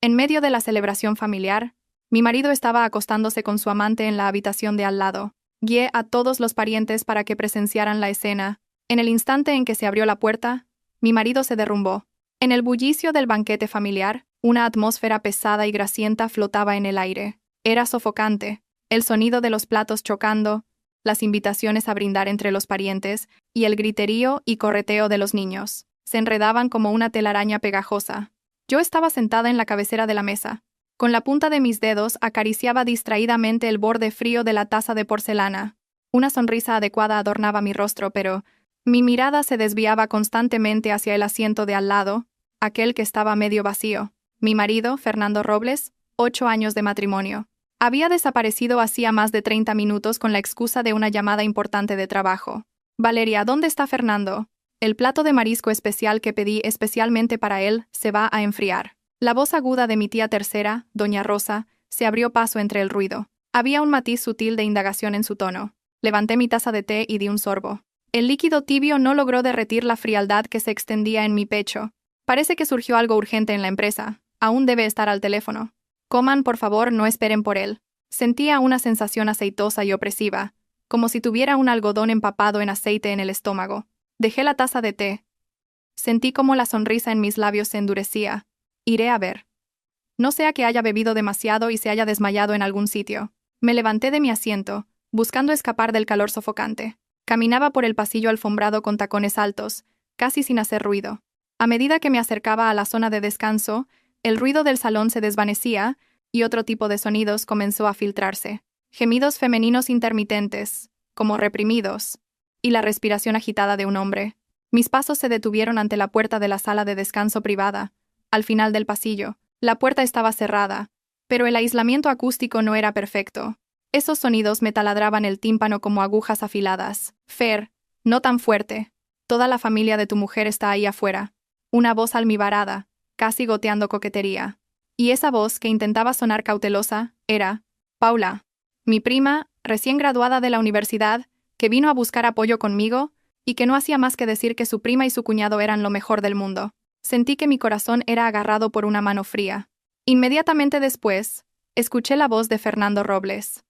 En medio de la celebración familiar, mi marido estaba acostándose con su amante en la habitación de al lado. Guié a todos los parientes para que presenciaran la escena. En el instante en que se abrió la puerta, mi marido se derrumbó. En el bullicio del banquete familiar, una atmósfera pesada y grasienta flotaba en el aire. Era sofocante. El sonido de los platos chocando, las invitaciones a brindar entre los parientes y el griterío y correteo de los niños se enredaban como una telaraña pegajosa. Yo estaba sentada en la cabecera de la mesa. Con la punta de mis dedos acariciaba distraídamente el borde frío de la taza de porcelana. Una sonrisa adecuada adornaba mi rostro, pero mi mirada se desviaba constantemente hacia el asiento de al lado, aquel que estaba medio vacío. Mi marido, Fernando Robles, 8 años de matrimonio. Había desaparecido hacía más de 30 minutos con la excusa de una llamada importante de trabajo. Valeria, ¿dónde está Fernando? El plato de marisco especial que pedí especialmente para él se va a enfriar. La voz aguda de mi tía tercera, doña Rosa, se abrió paso entre el ruido. Había un matiz sutil de indagación en su tono. Levanté mi taza de té y di un sorbo. El líquido tibio no logró derretir la frialdad que se extendía en mi pecho. Parece que surgió algo urgente en la empresa. Aún debe estar al teléfono. Coman, por favor, no esperen por él. Sentía una sensación aceitosa y opresiva, como si tuviera un algodón empapado en aceite en el estómago. Dejé la taza de té. Sentí como la sonrisa en mis labios se endurecía. Iré a ver. No sea que haya bebido demasiado y se haya desmayado en algún sitio. Me levanté de mi asiento, buscando escapar del calor sofocante. Caminaba por el pasillo alfombrado con tacones altos, casi sin hacer ruido. A medida que me acercaba a la zona de descanso, el ruido del salón se desvanecía y otro tipo de sonidos comenzó a filtrarse. Gemidos femeninos intermitentes, como reprimidos, y la respiración agitada de un hombre. Mis pasos se detuvieron ante la puerta de la sala de descanso privada, al final del pasillo. La puerta estaba cerrada, pero el aislamiento acústico no era perfecto. Esos sonidos me taladraban el tímpano como agujas afiladas. Fer, no tan fuerte. Toda la familia de tu mujer está ahí afuera. Una voz almibarada, casi goteando coquetería. Y esa voz, que intentaba sonar cautelosa, era Paula, mi prima, recién graduada de la universidad, que vino a buscar apoyo conmigo, y que no hacía más que decir que su prima y su cuñado eran lo mejor del mundo. Sentí que mi corazón era agarrado por una mano fría. Inmediatamente después, escuché la voz de Fernando Robles.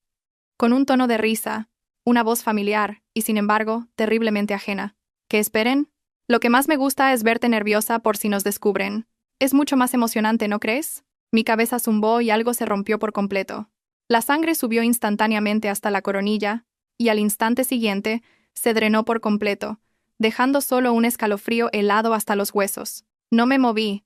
Con un tono de risa, una voz familiar, y sin embargo, terriblemente ajena. ¿Qué esperen? Lo que más me gusta es verte nerviosa por si nos descubren. Es mucho más emocionante, ¿no crees? Mi cabeza zumbó y algo se rompió por completo. La sangre subió instantáneamente hasta la coronilla, y al instante siguiente, se drenó por completo, dejando solo un escalofrío helado hasta los huesos. No me moví.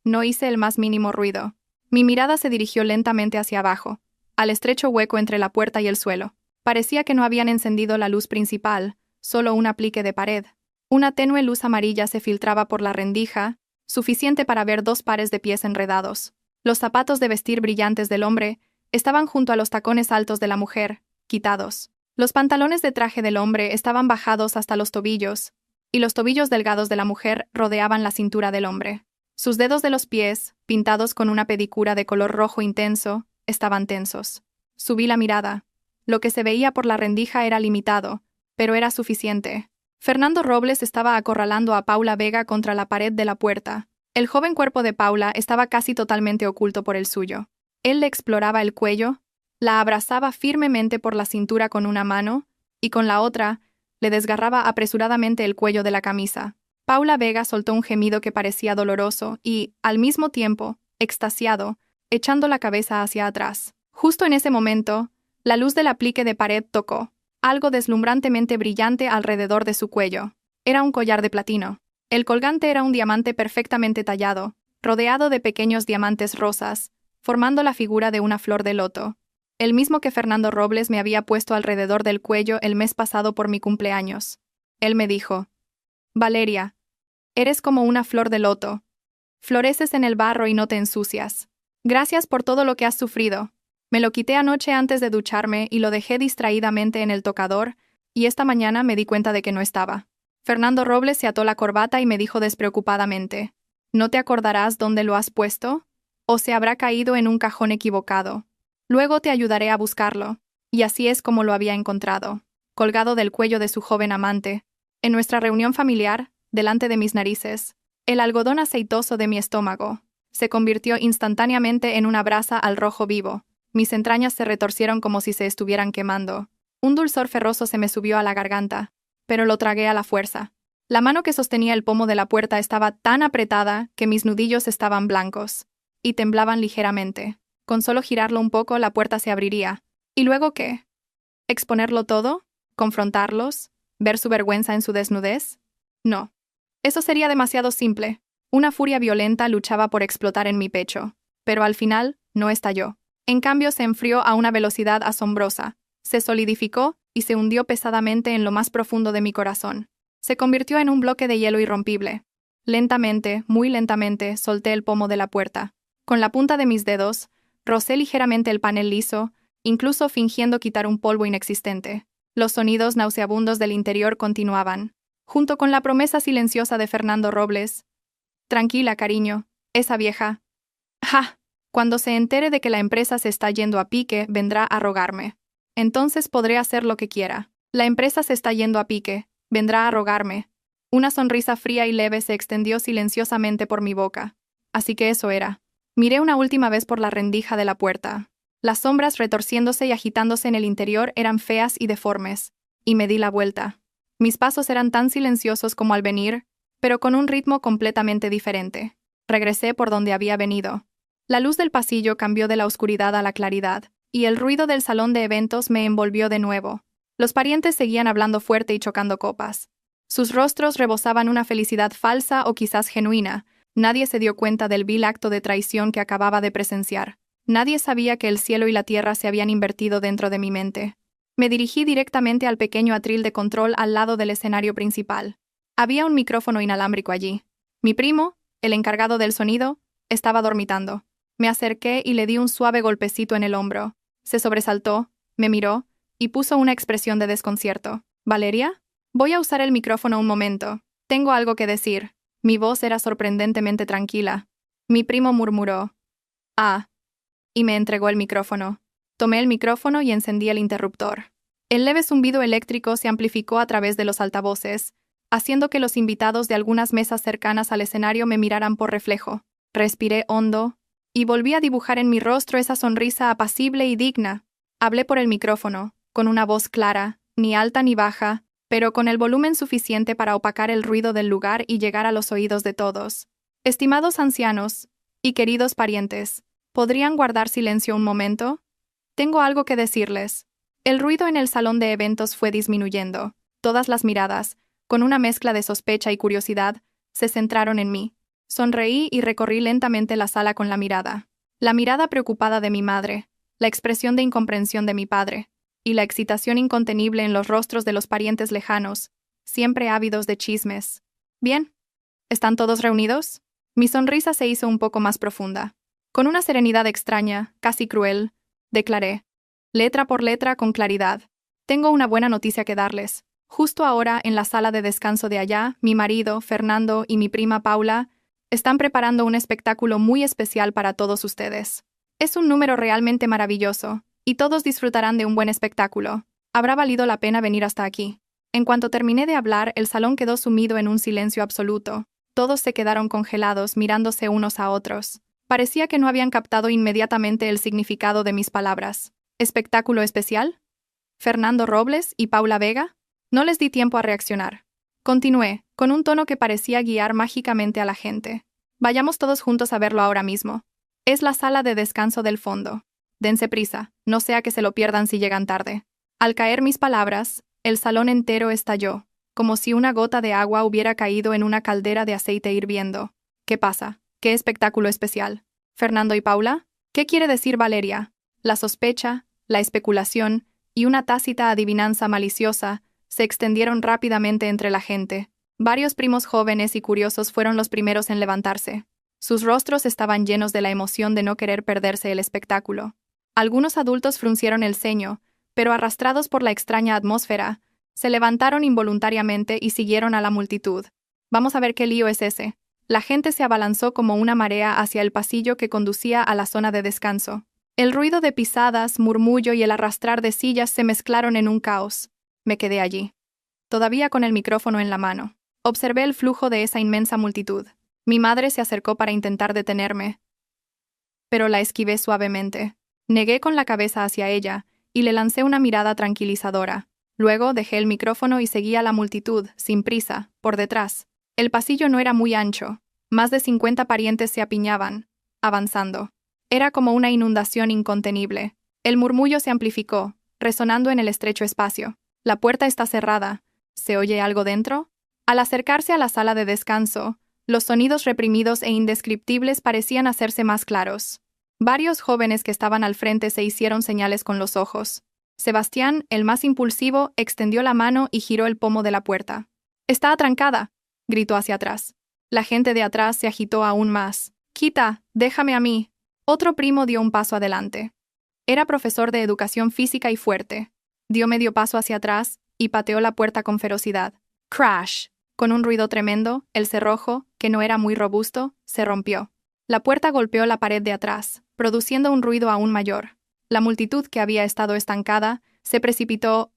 No hice el más mínimo ruido. Mi mirada se dirigió lentamente hacia abajo, al estrecho hueco entre la puerta y el suelo. Parecía que no habían encendido la luz principal, solo un aplique de pared. Una tenue luz amarilla se filtraba por la rendija, suficiente para ver 2 pares de pies enredados. Los zapatos de vestir brillantes del hombre estaban junto a los tacones altos de la mujer, quitados. Los pantalones de traje del hombre estaban bajados hasta los tobillos, y los tobillos delgados de la mujer rodeaban la cintura del hombre. Sus dedos de los pies, pintados con una pedicura de color rojo intenso, estaban tensos. Subí la mirada. Lo que se veía por la rendija era limitado, pero era suficiente. Fernando Robles estaba acorralando a Paula Vega contra la pared de la puerta. El joven cuerpo de Paula estaba casi totalmente oculto por el suyo. Él le exploraba el cuello, la abrazaba firmemente por la cintura con una mano, y con la otra, le desgarraba apresuradamente el cuello de la camisa. Paula Vega soltó un gemido que parecía doloroso y, al mismo tiempo, extasiado, echando la cabeza hacia atrás. Justo en ese momento, la luz del aplique de pared tocó algo deslumbrantemente brillante alrededor de su cuello. Era un collar de platino. El colgante era un diamante perfectamente tallado, rodeado de pequeños diamantes rosas, formando la figura de una flor de loto, el mismo que Fernando Robles me había puesto alrededor del cuello el mes pasado por mi cumpleaños. Él me dijo: Valeria, eres como una flor de loto. Floreces en el barro y no te ensucias. Gracias por todo lo que has sufrido. Me lo quité anoche antes de ducharme y lo dejé distraídamente en el tocador, y esta mañana me di cuenta de que no estaba. Fernando Robles se ató la corbata y me dijo despreocupadamente: ¿No te acordarás dónde lo has puesto? ¿O se habrá caído en un cajón equivocado? Luego te ayudaré a buscarlo. Y así es como lo había encontrado, colgado del cuello de su joven amante. En nuestra reunión familiar, delante de mis narices, el algodón aceitoso de mi estómago. se convirtió instantáneamente en una brasa al rojo vivo. Mis entrañas se retorcieron como si se estuvieran quemando. Un dulzor ferroso se me subió a la garganta, pero lo tragué a la fuerza. La mano que sostenía el pomo de la puerta estaba tan apretada que mis nudillos estaban blancos y temblaban ligeramente. Con solo girarlo un poco, la puerta se abriría. ¿Y luego qué? ¿Exponerlo todo? ¿Confrontarlos? ¿Ver su vergüenza en su desnudez? No. Eso sería demasiado simple. Una furia violenta luchaba por explotar en mi pecho, pero al final no estalló. En cambio, se enfrió a una velocidad asombrosa, se solidificó y se hundió pesadamente en lo más profundo de mi corazón. Se convirtió en un bloque de hielo irrompible. Lentamente, muy lentamente, solté el pomo de la puerta. Con la punta de mis dedos, rocé ligeramente el panel liso, incluso fingiendo quitar un polvo inexistente. Los sonidos nauseabundos del interior continuaban, junto con la promesa silenciosa de Fernando Robles. Tranquila, cariño, esa vieja. ¡Ja! Cuando se entere de que la empresa se está yendo a pique, vendrá a rogarme. Entonces podré hacer lo que quiera. La empresa se está yendo a pique, vendrá a rogarme. Una sonrisa fría y leve se extendió silenciosamente por mi boca. Así que eso era. Miré una última vez por la rendija de la puerta. Las sombras retorciéndose y agitándose en el interior eran feas y deformes, y me di la vuelta. Mis pasos eran tan silenciosos como al venir, pero con un ritmo completamente diferente. Regresé por donde había venido. La luz del pasillo cambió de la oscuridad a la claridad, y el ruido del salón de eventos me envolvió de nuevo. Los parientes seguían hablando fuerte y chocando copas. Sus rostros rebosaban una felicidad falsa o quizás genuina. Nadie se dio cuenta del vil acto de traición que acababa de presenciar. Nadie sabía que el cielo y la tierra se habían invertido dentro de mi mente. Me dirigí directamente al pequeño atril de control al lado del escenario principal. Había un micrófono inalámbrico allí. Mi primo, el encargado del sonido, estaba dormitando. Me acerqué y le di un suave golpecito en el hombro. Se sobresaltó, me miró, y puso una expresión de desconcierto. ¿Valeria? Voy a usar el micrófono un momento. Tengo algo que decir. Mi voz era sorprendentemente tranquila. Mi primo murmuró. Ah. Y me entregó el micrófono. Tomé el micrófono y encendí el interruptor. El leve zumbido eléctrico se amplificó a través de los altavoces, haciendo que los invitados de algunas mesas cercanas al escenario me miraran por reflejo. Respiré hondo, y volví a dibujar en mi rostro esa sonrisa apacible y digna. Hablé por el micrófono, con una voz clara, ni alta ni baja, pero con el volumen suficiente para opacar el ruido del lugar y llegar a los oídos de todos. Estimados ancianos y queridos parientes, ¿podrían guardar silencio un momento? Tengo algo que decirles. El ruido en el salón de eventos fue disminuyendo. Todas las miradas, con una mezcla de sospecha y curiosidad, se centraron en mí. Sonreí y recorrí lentamente la sala con la mirada preocupada de mi madre, la expresión de incomprensión de mi padre, y la excitación incontenible en los rostros de los parientes lejanos, siempre ávidos de chismes. ¿Bien? ¿Están todos reunidos? Mi sonrisa se hizo un poco más profunda. Con una serenidad extraña, casi cruel, declaré, letra por letra con claridad. Tengo una buena noticia que darles. Justo ahora, en la sala de descanso de allá, mi marido, Fernando, y mi prima Paula están preparando un espectáculo muy especial para todos ustedes. Es un número realmente maravilloso, y todos disfrutarán de un buen espectáculo. Habrá valido la pena venir hasta aquí. En cuanto terminé de hablar, el salón quedó sumido en un silencio absoluto. Todos se quedaron congelados, mirándose unos a otros. Parecía que no habían captado inmediatamente el significado de mis palabras. ¿Espectáculo especial? ¿Fernando Robles y Paula Vega? No les di tiempo a reaccionar. Continué, con un tono que parecía guiar mágicamente a la gente. Vayamos todos juntos a verlo ahora mismo. Es la sala de descanso del fondo. Dense prisa, no sea que se lo pierdan si llegan tarde. Al caer mis palabras, el salón entero estalló, como si una gota de agua hubiera caído en una caldera de aceite hirviendo. ¿Qué pasa? ¿Qué espectáculo especial? ¿Fernando y Paula? ¿Qué quiere decir Valeria? La sospecha, la especulación y una tácita adivinanza maliciosa se extendieron rápidamente entre la gente. Varios primos jóvenes y curiosos fueron los primeros en levantarse. Sus rostros estaban llenos de la emoción de no querer perderse el espectáculo. Algunos adultos fruncieron el ceño, pero arrastrados por la extraña atmósfera, se levantaron involuntariamente y siguieron a la multitud. Vamos a ver qué lío es ese. La gente se abalanzó como una marea hacia el pasillo que conducía a la zona de descanso. El ruido de pisadas, murmullo y el arrastrar de sillas se mezclaron en un caos. Me quedé allí, todavía con el micrófono en la mano. Observé el flujo de esa inmensa multitud. Mi madre se acercó para intentar detenerme, pero la esquivé suavemente. Negué con la cabeza hacia ella y le lancé una mirada tranquilizadora. Luego dejé el micrófono y seguí a la multitud, sin prisa, por detrás. El pasillo no era muy ancho. Más de 50 parientes se apiñaban, avanzando. Era como una inundación incontenible. El murmullo se amplificó, resonando en el estrecho espacio. La puerta está cerrada. ¿Se oye algo dentro? Al acercarse a la sala de descanso, los sonidos reprimidos e indescriptibles parecían hacerse más claros. Varios jóvenes que estaban al frente se hicieron señales con los ojos. Sebastián, el más impulsivo, extendió la mano y giró el pomo de la puerta. «¡Está atrancada!», gritó hacia atrás. La gente de atrás se agitó aún más. «¡Quita! ¡Déjame a mí!». Otro primo dio un paso adelante. Era profesor de educación física y fuerte. Dio medio paso hacia atrás y pateó la puerta con ferocidad. ¡Crash! Con un ruido tremendo, el cerrojo, que no era muy robusto, se rompió. La puerta golpeó la pared de atrás, produciendo un ruido aún mayor. La multitud que había estado estancada se precipitó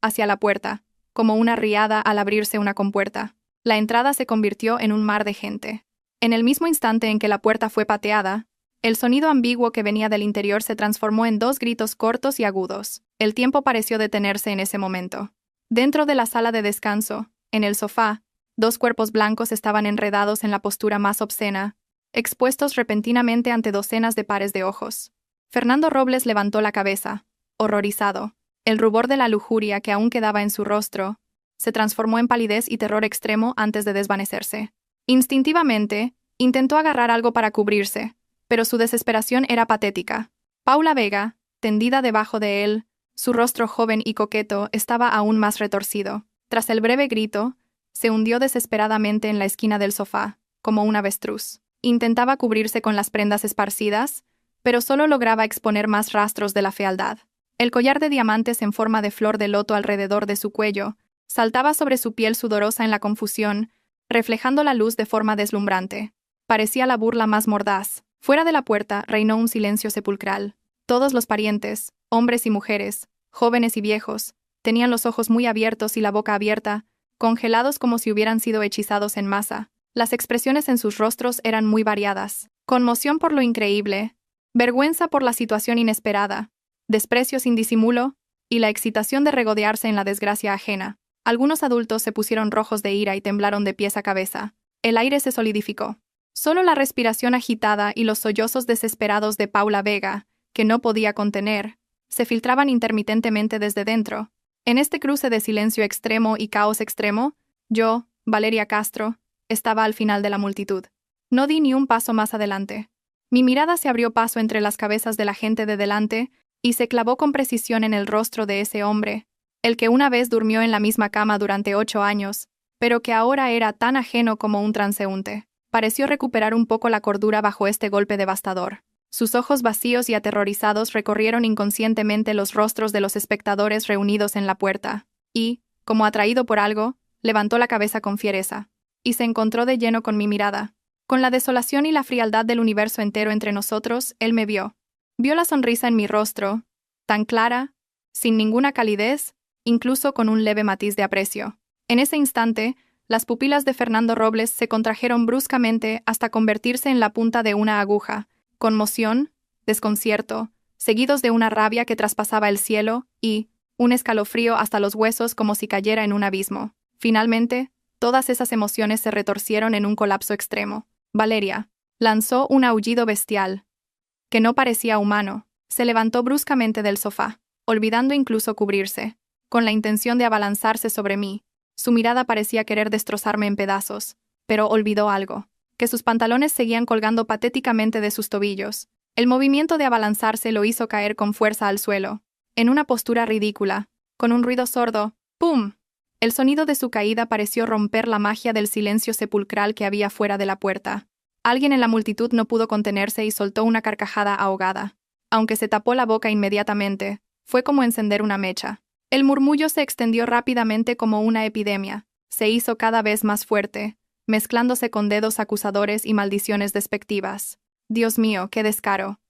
hacia la puerta, como una riada al abrirse una compuerta. La entrada se convirtió en un mar de gente. En el mismo instante en que la puerta fue pateada, el sonido ambiguo que venía del interior se transformó en 2 gritos cortos y agudos. El tiempo pareció detenerse en ese momento. Dentro de la sala de descanso, en el sofá, 2 cuerpos blancos estaban enredados en la postura más obscena, expuestos repentinamente ante docenas de pares de ojos. Fernando Robles levantó la cabeza, horrorizado. El rubor de la lujuria que aún quedaba en su rostro se transformó en palidez y terror extremo antes de desvanecerse. Instintivamente, intentó agarrar algo para cubrirse, pero su desesperación era patética. Paula Vega, tendida debajo de él, su rostro joven y coqueto estaba aún más retorcido. Tras el breve grito, se hundió desesperadamente en la esquina del sofá, como un avestruz. Intentaba cubrirse con las prendas esparcidas, pero solo lograba exponer más rastros de la fealdad. El collar de diamantes en forma de flor de loto alrededor de su cuello saltaba sobre su piel sudorosa en la confusión, reflejando la luz de forma deslumbrante. Parecía la burla más mordaz. Fuera de la puerta reinó un silencio sepulcral. Todos los parientes, hombres y mujeres, jóvenes y viejos, tenían los ojos muy abiertos y la boca abierta, congelados como si hubieran sido hechizados en masa. Las expresiones en sus rostros eran muy variadas. Conmoción por lo increíble, vergüenza por la situación inesperada, desprecio sin disimulo y la excitación de regodearse en la desgracia ajena. Algunos adultos se pusieron rojos de ira y temblaron de pies a cabeza. El aire se solidificó. Solo la respiración agitada y los sollozos desesperados de Paula Vega, que no podía contener, se filtraban intermitentemente desde dentro. En este cruce de silencio extremo y caos extremo, yo, Valeria Castro, estaba al final de la multitud. No di ni un paso más adelante. Mi mirada se abrió paso entre las cabezas de la gente de delante y se clavó con precisión en el rostro de ese hombre, el que una vez durmió en la misma cama durante 8 años, pero que ahora era tan ajeno como un transeúnte. Pareció recuperar un poco la cordura bajo este golpe devastador. Sus ojos vacíos y aterrorizados recorrieron inconscientemente los rostros de los espectadores reunidos en la puerta, y, como atraído por algo, levantó la cabeza con fiereza, y se encontró de lleno con mi mirada. Con la desolación y la frialdad del universo entero entre nosotros, él me vio. Vio la sonrisa en mi rostro, tan clara, sin ninguna calidez, incluso con un leve matiz de aprecio. En ese instante, las pupilas de Fernando Robles se contrajeron bruscamente hasta convertirse en la punta de una aguja. Conmoción, desconcierto, seguidos de una rabia que traspasaba el cielo y un escalofrío hasta los huesos como si cayera en un abismo. Finalmente, todas esas emociones se retorcieron en un colapso extremo. Valeria lanzó un aullido bestial, que no parecía humano. Se levantó bruscamente del sofá, olvidando incluso cubrirse, con la intención de abalanzarse sobre mí. Su mirada parecía querer destrozarme en pedazos, pero olvidó algo, que sus pantalones seguían colgando patéticamente de sus tobillos. El movimiento de abalanzarse lo hizo caer con fuerza al suelo, en una postura ridícula, con un ruido sordo. ¡Pum! El sonido de su caída pareció romper la magia del silencio sepulcral que había fuera de la puerta. Alguien en la multitud no pudo contenerse y soltó una carcajada ahogada. Aunque se tapó la boca inmediatamente, fue como encender una mecha. El murmullo se extendió rápidamente como una epidemia. Se hizo cada vez más fuerte, mezclándose con dedos acusadores y maldiciones despectivas. Dios mío, qué descaro.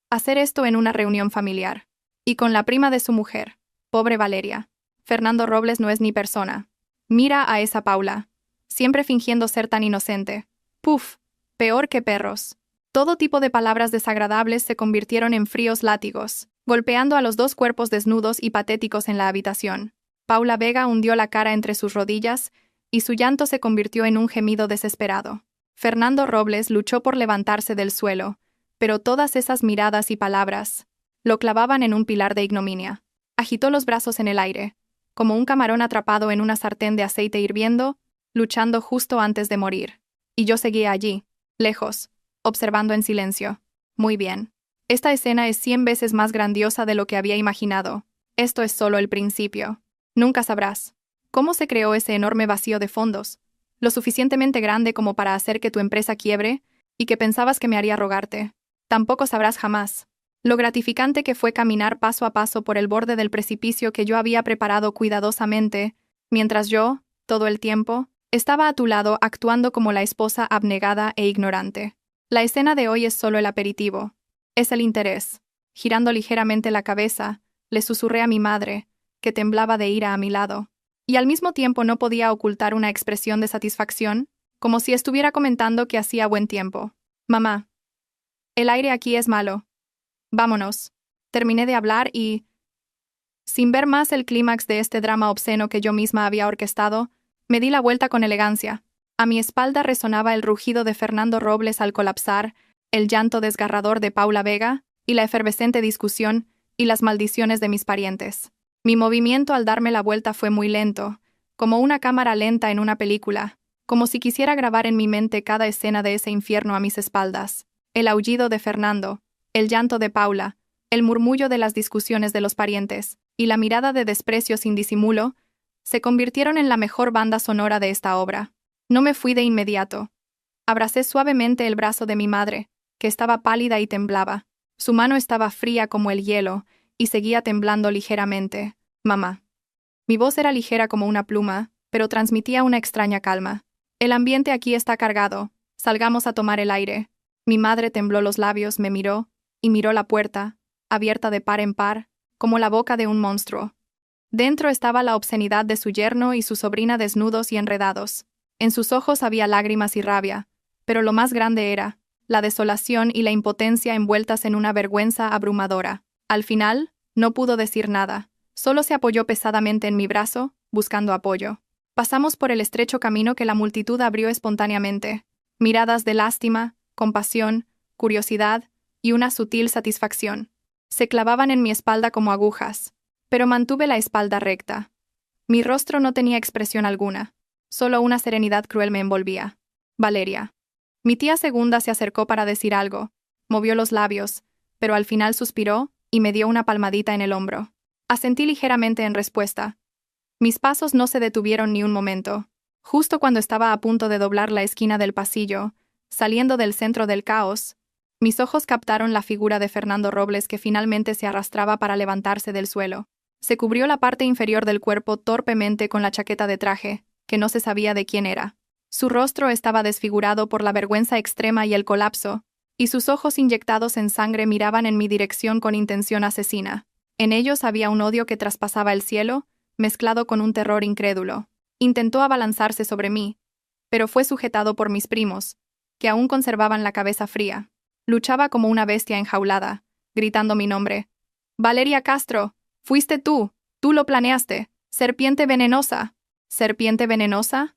Hacer esto en una reunión familiar. Y con la prima de su mujer. Pobre Valeria. Fernando Robles no es ni persona. Mira a esa Paula. siempre fingiendo ser tan inocente. Puf, peor que perros. Todo tipo de palabras desagradables se convirtieron en fríos látigos, golpeando a los dos cuerpos desnudos y patéticos en la habitación. Paula Vega hundió la cara entre sus rodillas y su llanto se convirtió en un gemido desesperado. Fernando Robles luchó por levantarse del suelo, pero todas esas miradas y palabras lo clavaban en un pilar de ignominia. Agitó los brazos en el aire, como un camarón atrapado en una sartén de aceite hirviendo, luchando justo antes de morir. Y yo seguía allí, lejos, observando en silencio. Muy bien. Esta escena es 100 veces más grandiosa de lo que había imaginado. Esto es solo el principio. Nunca sabrás cómo se creó ese enorme vacío de fondos, lo suficientemente grande como para hacer que tu empresa quiebre y que pensabas que me haría rogarte. Tampoco sabrás jamás lo gratificante que fue caminar paso a paso por el borde del precipicio que yo había preparado cuidadosamente, mientras yo, todo el tiempo, estaba a tu lado actuando como la esposa abnegada e ignorante. La escena de hoy es solo el aperitivo. Es el interés. Girando ligeramente la cabeza, le susurré a mi madre, que temblaba de ira a mi lado, y al mismo tiempo no podía ocultar una expresión de satisfacción, como si estuviera comentando que hacía buen tiempo. Mamá, el aire aquí es malo. Vámonos. Terminé de hablar y, sin ver más el clímax de este drama obsceno que yo misma había orquestado, me di la vuelta con elegancia. A mi espalda resonaba el rugido de Fernando Robles al colapsar, el llanto desgarrador de Paula Vega, y la efervescente discusión y las maldiciones de mis parientes. Mi movimiento al darme la vuelta fue muy lento, como una cámara lenta en una película, como si quisiera grabar en mi mente cada escena de ese infierno a mis espaldas. El aullido de Fernando, el llanto de Paula, el murmullo de las discusiones de los parientes, y la mirada de desprecio sin disimulo, se convirtieron en la mejor banda sonora de esta obra. No me fui de inmediato. Abracé suavemente el brazo de mi madre, que estaba pálida y temblaba. Su mano estaba fría como el hielo, y seguía temblando ligeramente. Mamá. Mi voz era ligera como una pluma, pero transmitía una extraña calma. El ambiente aquí está cargado. Salgamos a tomar el aire. Mi madre tembló los labios, me miró, y miró la puerta, abierta de par en par, como la boca de un monstruo. Dentro estaba la obscenidad de su yerno y su sobrina desnudos y enredados. En sus ojos había lágrimas y rabia, pero lo más grande era la desolación y la impotencia envueltas en una vergüenza abrumadora. Al final, no pudo decir nada, solo se apoyó pesadamente en mi brazo, buscando apoyo. Pasamos por el estrecho camino que la multitud abrió espontáneamente. Miradas de lástima, compasión, curiosidad y una sutil satisfacción se clavaban en mi espalda como agujas, pero mantuve la espalda recta. Mi rostro no tenía expresión alguna, solo una serenidad cruel me envolvía. Valeria. Mi tía segunda se acercó para decir algo, movió los labios, pero al final suspiró y me dio una palmadita en el hombro. Asentí ligeramente en respuesta. Mis pasos no se detuvieron ni un momento. Justo cuando estaba a punto de doblar la esquina del pasillo, saliendo del centro del caos, mis ojos captaron la figura de Fernando Robles que finalmente se arrastraba para levantarse del suelo. Se cubrió la parte inferior del cuerpo torpemente con la chaqueta de traje, que no se sabía de quién era. Su rostro estaba desfigurado por la vergüenza extrema y el colapso, y sus ojos inyectados en sangre miraban en mi dirección con intención asesina. En ellos había un odio que traspasaba el cielo, mezclado con un terror incrédulo. Intentó abalanzarse sobre mí, pero fue sujetado por mis primos, que aún conservaban la cabeza fría. Luchaba como una bestia enjaulada, gritando mi nombre. «Valeria Castro, fuiste tú lo planeaste, serpiente venenosa». ¿Serpiente venenosa?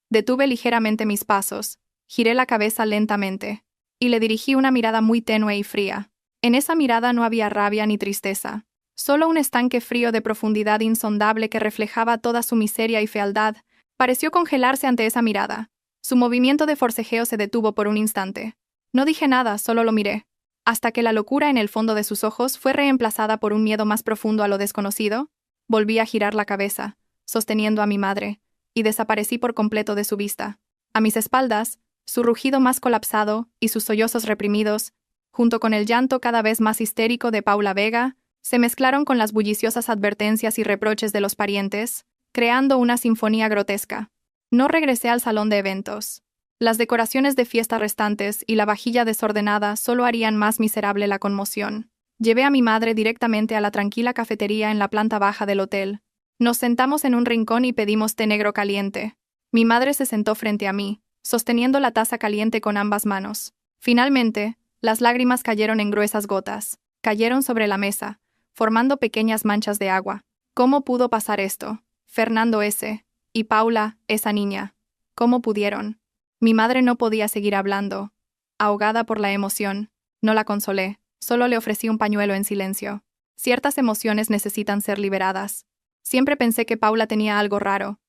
Detuve ligeramente mis pasos, giré la cabeza lentamente, y le dirigí una mirada muy tenue y fría. En esa mirada no había rabia ni tristeza, solo un estanque frío de profundidad insondable que reflejaba toda su miseria y fealdad. Pareció congelarse ante esa mirada. Su movimiento de forcejeo se detuvo por un instante. No dije nada, solo lo miré, hasta que la locura en el fondo de sus ojos fue reemplazada por un miedo más profundo a lo desconocido. Volví a girar la cabeza, sosteniendo a mi madre, y desaparecí por completo de su vista. A mis espaldas, su rugido más colapsado y sus sollozos reprimidos, junto con el llanto cada vez más histérico de Paula Vega, se mezclaron con las bulliciosas advertencias y reproches de los parientes, creando una sinfonía grotesca. No regresé al salón de eventos. Las decoraciones de fiesta restantes y la vajilla desordenada solo harían más miserable la conmoción. Llevé a mi madre directamente a la tranquila cafetería en la planta baja del hotel. Nos sentamos en un rincón y pedimos té negro caliente. Mi madre se sentó frente a mí, sosteniendo la taza caliente con ambas manos. Finalmente, las lágrimas cayeron en gruesas gotas. Cayeron sobre la mesa, formando pequeñas manchas de agua. ¿Cómo pudo pasar esto? Fernando S. y Paula, esa niña. ¿Cómo pudieron? Mi madre no podía seguir hablando. Ahogada por la emoción, no la consolé, solo le ofrecí un pañuelo en silencio. Ciertas emociones necesitan ser liberadas. Siempre pensé que Paula tenía algo raro.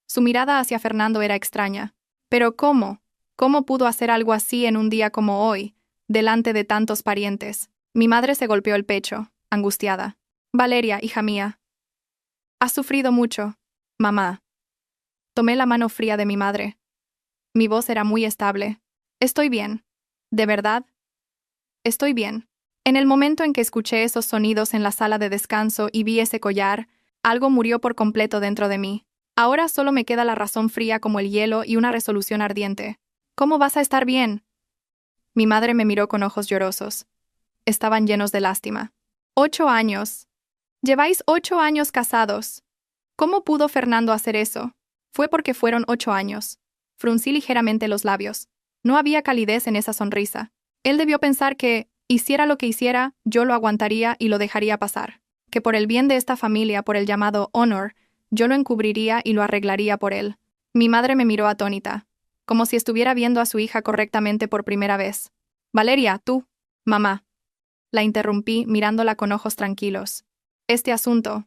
Su mirada hacia Fernando era extraña. Pero ¿cómo? ¿Cómo pudo hacer algo así en un día como hoy, delante de tantos parientes? Mi madre se golpeó el pecho, angustiada. Valeria, hija mía. Has sufrido mucho, mamá. Tomé la mano fría de mi madre. Mi voz era muy estable. Estoy bien. ¿De verdad? Estoy bien. En el momento en que escuché esos sonidos en la sala de descanso y vi ese collar, algo murió por completo dentro de mí. Ahora solo me queda la razón fría como el hielo y una resolución ardiente. ¿Cómo vas a estar bien? Mi madre me miró con ojos llorosos. Estaban llenos de lástima. 8 años. Lleváis 8 años casados. ¿Cómo pudo Fernando hacer eso? Fue porque fueron 8 años. Fruncí ligeramente los labios. No había calidez en esa sonrisa. Él debió pensar que, hiciera lo que hiciera, yo lo aguantaría y lo dejaría pasar. Que por el bien de esta familia, por el llamado honor, yo lo encubriría y lo arreglaría por él. Mi madre me miró atónita, como si estuviera viendo a su hija correctamente por primera vez. Valeria, tú. Mamá. La interrumpí mirándola con ojos tranquilos. Este asunto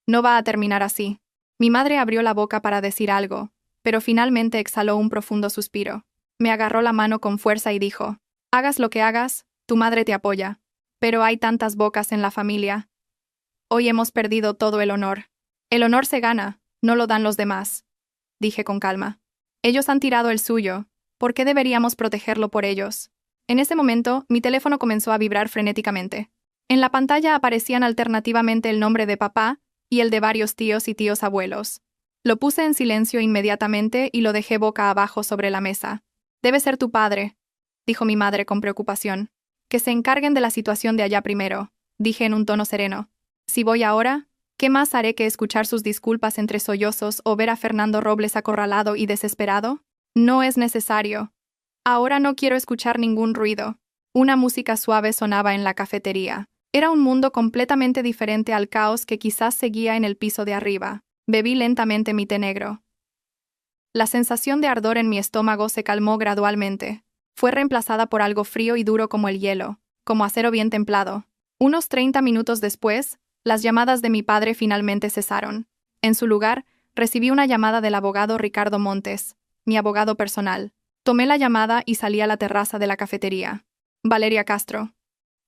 no va a terminar así. Mi madre abrió la boca para decir algo, pero finalmente exhaló un profundo suspiro. Me agarró la mano con fuerza y dijo, hagas lo que hagas, tu madre te apoya. Pero hay tantas bocas en la familia. Hoy hemos perdido todo el honor. El honor se gana, no lo dan los demás. Dije con calma. Ellos han tirado el suyo. ¿Por qué deberíamos protegerlo por ellos? En ese momento, mi teléfono comenzó a vibrar frenéticamente. En la pantalla aparecían alternativamente el nombre de papá y el de varios tíos y tíos abuelos. Lo puse en silencio inmediatamente y lo dejé boca abajo sobre la mesa. Debe ser tu padre, dijo mi madre con preocupación. Que se encarguen de la situación de allá primero, dije en un tono sereno. Si voy ahora, ¿qué más haré que escuchar sus disculpas entre sollozos o ver a Fernando Robles acorralado y desesperado? No es necesario. Ahora no quiero escuchar ningún ruido. Una música suave sonaba en la cafetería. Era un mundo completamente diferente al caos que quizás seguía en el piso de arriba. Bebí lentamente mi té negro. La sensación de ardor en mi estómago se calmó gradualmente. Fue reemplazada por algo frío y duro como el hielo, como acero bien templado. Unos 30 minutos después, las llamadas de mi padre finalmente cesaron. En su lugar, recibí una llamada del abogado Ricardo Montes, mi abogado personal. Tomé la llamada y salí a la terraza de la cafetería. Valeria Castro.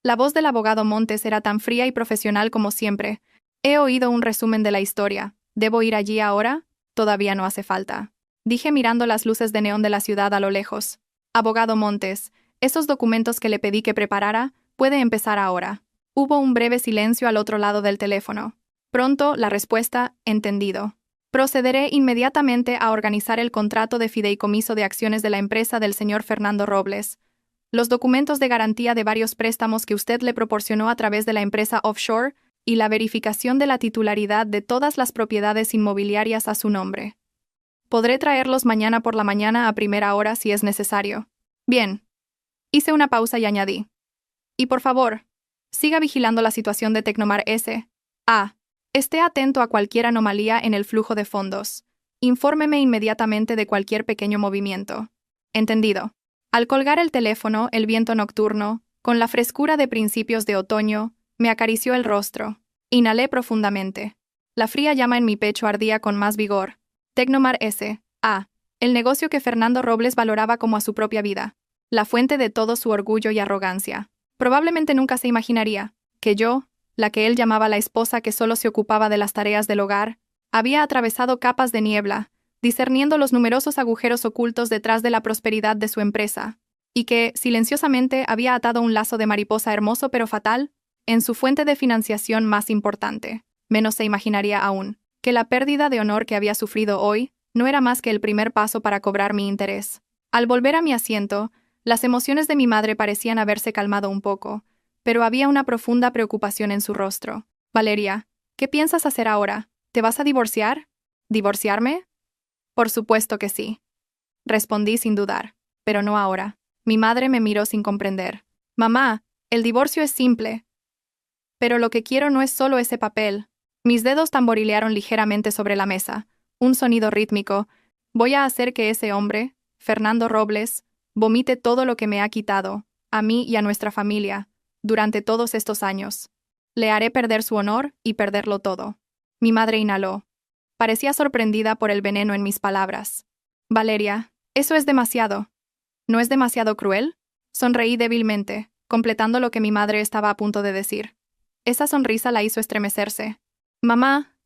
La voz del abogado Montes era tan fría y profesional como siempre. He oído un resumen de la historia. ¿Debo ir allí ahora? Todavía no hace falta. Dije mirando las luces de neón de la ciudad a lo lejos. Abogado Montes, esos documentos que le pedí que preparara, puede empezar ahora. Hubo un breve silencio al otro lado del teléfono. Pronto, la respuesta, entendido. Procederé inmediatamente a organizar el contrato de fideicomiso de acciones de la empresa del señor Fernando Robles. Los documentos de garantía de varios préstamos que usted le proporcionó a través de la empresa offshore y la verificación de la titularidad de todas las propiedades inmobiliarias a su nombre. Podré traerlos mañana por la mañana a primera hora si es necesario. Bien. Hice una pausa y añadí. Y por favor, siga vigilando la situación de Tecnomar S.A. Esté atento a cualquier anomalía en el flujo de fondos. Infórmeme inmediatamente de cualquier pequeño movimiento. Entendido. Al colgar el teléfono, el viento nocturno, con la frescura de principios de otoño, me acarició el rostro. Inhalé profundamente. La fría llama en mi pecho ardía con más vigor. Tecnomar S.A. El negocio que Fernando Robles valoraba como a su propia vida. La fuente de todo su orgullo y arrogancia. Probablemente nunca se imaginaría que yo, la que él llamaba la esposa que solo se ocupaba de las tareas del hogar, había atravesado capas de niebla, discerniendo los numerosos agujeros ocultos detrás de la prosperidad de su empresa, y que, silenciosamente, había atado un lazo de mariposa hermoso pero fatal en su fuente de financiación más importante. Menos se imaginaría aún que la pérdida de honor que había sufrido hoy no era más que el primer paso para cobrar mi interés. Al volver a mi asiento, las emociones de mi madre parecían haberse calmado un poco, pero había una profunda preocupación en su rostro. Valeria, ¿qué piensas hacer ahora? ¿Te vas a divorciar? ¿Divorciarme? Por supuesto que sí. Respondí sin dudar. Pero no ahora. Mi madre me miró sin comprender. Mamá, el divorcio es simple. Pero lo que quiero no es solo ese papel. Mis dedos tamborilearon ligeramente sobre la mesa. Un sonido rítmico. Voy a hacer que ese hombre, Fernando Robles, vomite todo lo que me ha quitado, a mí y a nuestra familia, durante todos estos años. Le haré perder su honor y perderlo todo. Mi madre inhaló. Parecía sorprendida por el veneno en mis palabras. Valeria, eso es demasiado. ¿No es demasiado cruel? Sonreí débilmente, completando lo que mi madre estaba a punto de decir. Esa sonrisa la hizo estremecerse. Mamá,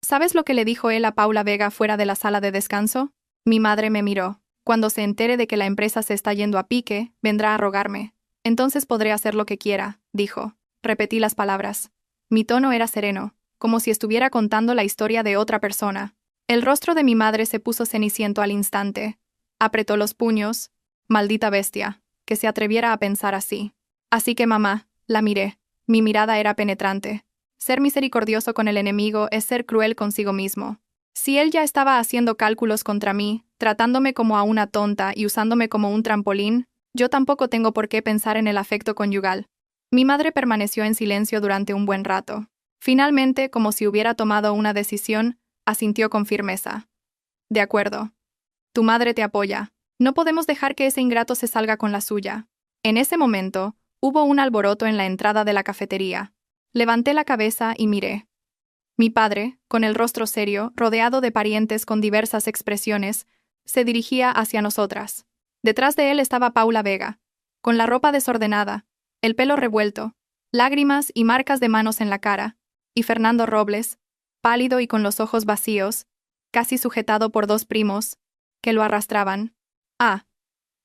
¿sabes lo que le dijo él a Paula Vega fuera de la sala de descanso? Mi madre me miró. Cuando se entere de que la empresa se está yendo a pique, vendrá a rogarme. Entonces podré hacer lo que quiera, dijo. Repetí las palabras. Mi tono era sereno, como si estuviera contando la historia de otra persona. El rostro de mi madre se puso ceniciento al instante. Apretó los puños. Maldita bestia, que se atreviera a pensar así. Así que mamá, la miré. Mi mirada era penetrante. Ser misericordioso con el enemigo es ser cruel consigo mismo. Si él ya estaba haciendo cálculos contra mí, tratándome como a una tonta y usándome como un trampolín, yo tampoco tengo por qué pensar en el afecto conyugal. Mi madre permaneció en silencio durante un buen rato. Finalmente, como si hubiera tomado una decisión, asintió con firmeza. De acuerdo. Tu madre te apoya. No podemos dejar que ese ingrato se salga con la suya. En ese momento, hubo un alboroto en la entrada de la cafetería. Levanté la cabeza y miré. Mi padre, con el rostro serio, rodeado de parientes con diversas expresiones, se dirigía hacia nosotras. Detrás de él estaba Paula Vega, con la ropa desordenada, el pelo revuelto, lágrimas y marcas de manos en la cara, y Fernando Robles, pálido y con los ojos vacíos, casi sujetado por dos primos, que lo arrastraban. Ah,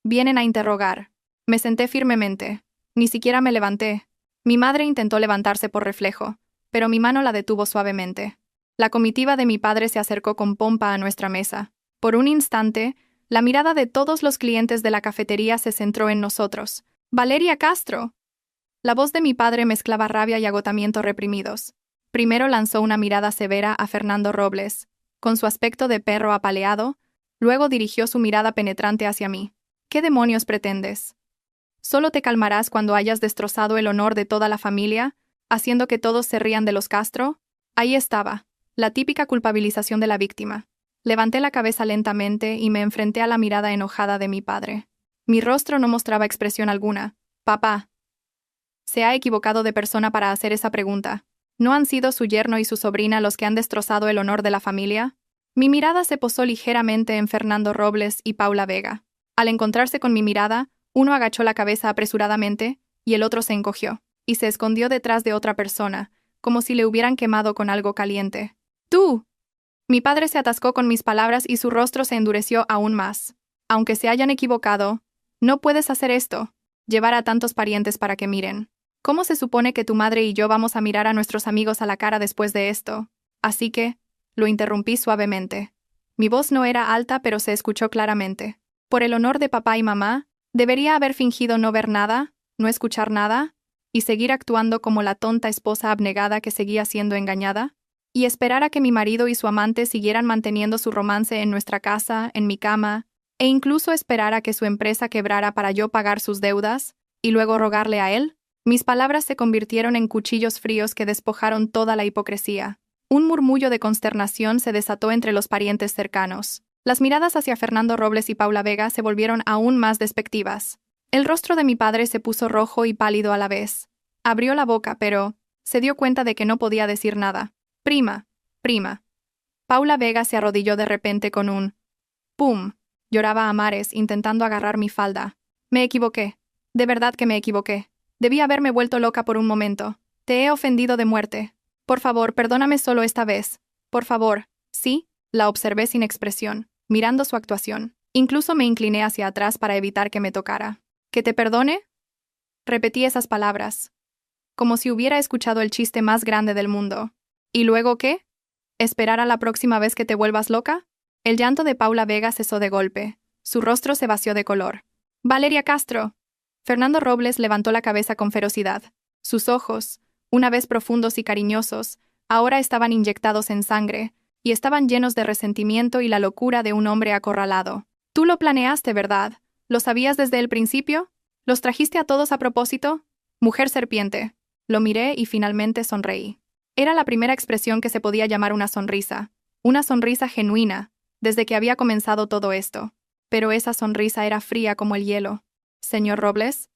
vienen a interrogar. Me senté firmemente. Ni siquiera me levanté. Mi madre intentó levantarse por reflejo, pero mi mano la detuvo suavemente. La comitiva de mi padre se acercó con pompa a nuestra mesa. Por un instante, la mirada de todos los clientes de la cafetería se centró en nosotros. ¡Valeria Castro! La voz de mi padre mezclaba rabia y agotamiento reprimidos. Primero lanzó una mirada severa a Fernando Robles, con su aspecto de perro apaleado, luego dirigió su mirada penetrante hacia mí. ¿Qué demonios pretendes? ¿Solo te calmarás cuando hayas destrozado el honor de toda la familia, haciendo que todos se rían de los Castro? Ahí estaba, la típica culpabilización de la víctima. Levanté la cabeza lentamente y me enfrenté a la mirada enojada de mi padre. Mi rostro no mostraba expresión alguna. Papá. Se ha equivocado de persona para hacer esa pregunta. ¿No han sido su yerno y su sobrina los que han destrozado el honor de la familia? Mi mirada se posó ligeramente en Fernando Robles y Paula Vega. Al encontrarse con mi mirada, uno agachó la cabeza apresuradamente y el otro se encogió, y se escondió detrás de otra persona, como si le hubieran quemado con algo caliente. ¡Tú! Mi padre se atascó con mis palabras y su rostro se endureció aún más. Aunque se hayan equivocado, no puedes hacer esto, llevar a tantos parientes para que miren. ¿Cómo se supone que tu madre y yo vamos a mirar a nuestros amigos a la cara después de esto? Así que, lo interrumpí suavemente. Mi voz no era alta, pero se escuchó claramente. Por el honor de papá y mamá, ¿debería haber fingido no ver nada, no escuchar nada, y seguir actuando como la tonta esposa abnegada que seguía siendo engañada? ¿Y esperar a que mi marido y su amante siguieran manteniendo su romance en nuestra casa, en mi cama, e incluso esperar a que su empresa quebrara para yo pagar sus deudas, y luego rogarle a él? Mis palabras se convirtieron en cuchillos fríos que despojaron toda la hipocresía. Un murmullo de consternación se desató entre los parientes cercanos. Las miradas hacia Fernando Robles y Paula Vega se volvieron aún más despectivas. El rostro de mi padre se puso rojo y pálido a la vez. Abrió la boca, pero se dio cuenta de que no podía decir nada. Prima. Paula Vega se arrodilló de repente con un ¡pum! Lloraba a mares, intentando agarrar mi falda. Me equivoqué. De verdad que me equivoqué. Debí haberme vuelto loca por un momento. Te he ofendido de muerte. Por favor, perdóname solo esta vez. Por favor. ¿Sí? La observé sin expresión, mirando su actuación. Incluso me incliné hacia atrás para evitar que me tocara. ¿Que te perdone? Repetí esas palabras, como si hubiera escuchado el chiste más grande del mundo. ¿Y luego qué? ¿Esperar a la próxima vez que te vuelvas loca? El llanto de Paula Vega cesó de golpe. Su rostro se vació de color. ¡Valeria Castro! Fernando Robles levantó la cabeza con ferocidad. Sus ojos, una vez profundos y cariñosos, ahora estaban inyectados en sangre, y estaban llenos de resentimiento y la locura de un hombre acorralado. Tú lo planeaste, ¿verdad? ¿Lo sabías desde el principio? ¿Los trajiste a todos a propósito? Mujer serpiente. Lo miré y finalmente sonreí. Era la primera expresión que se podía llamar una sonrisa genuina, desde que había comenzado todo esto. Pero esa sonrisa era fría como el hielo. Señor Robles.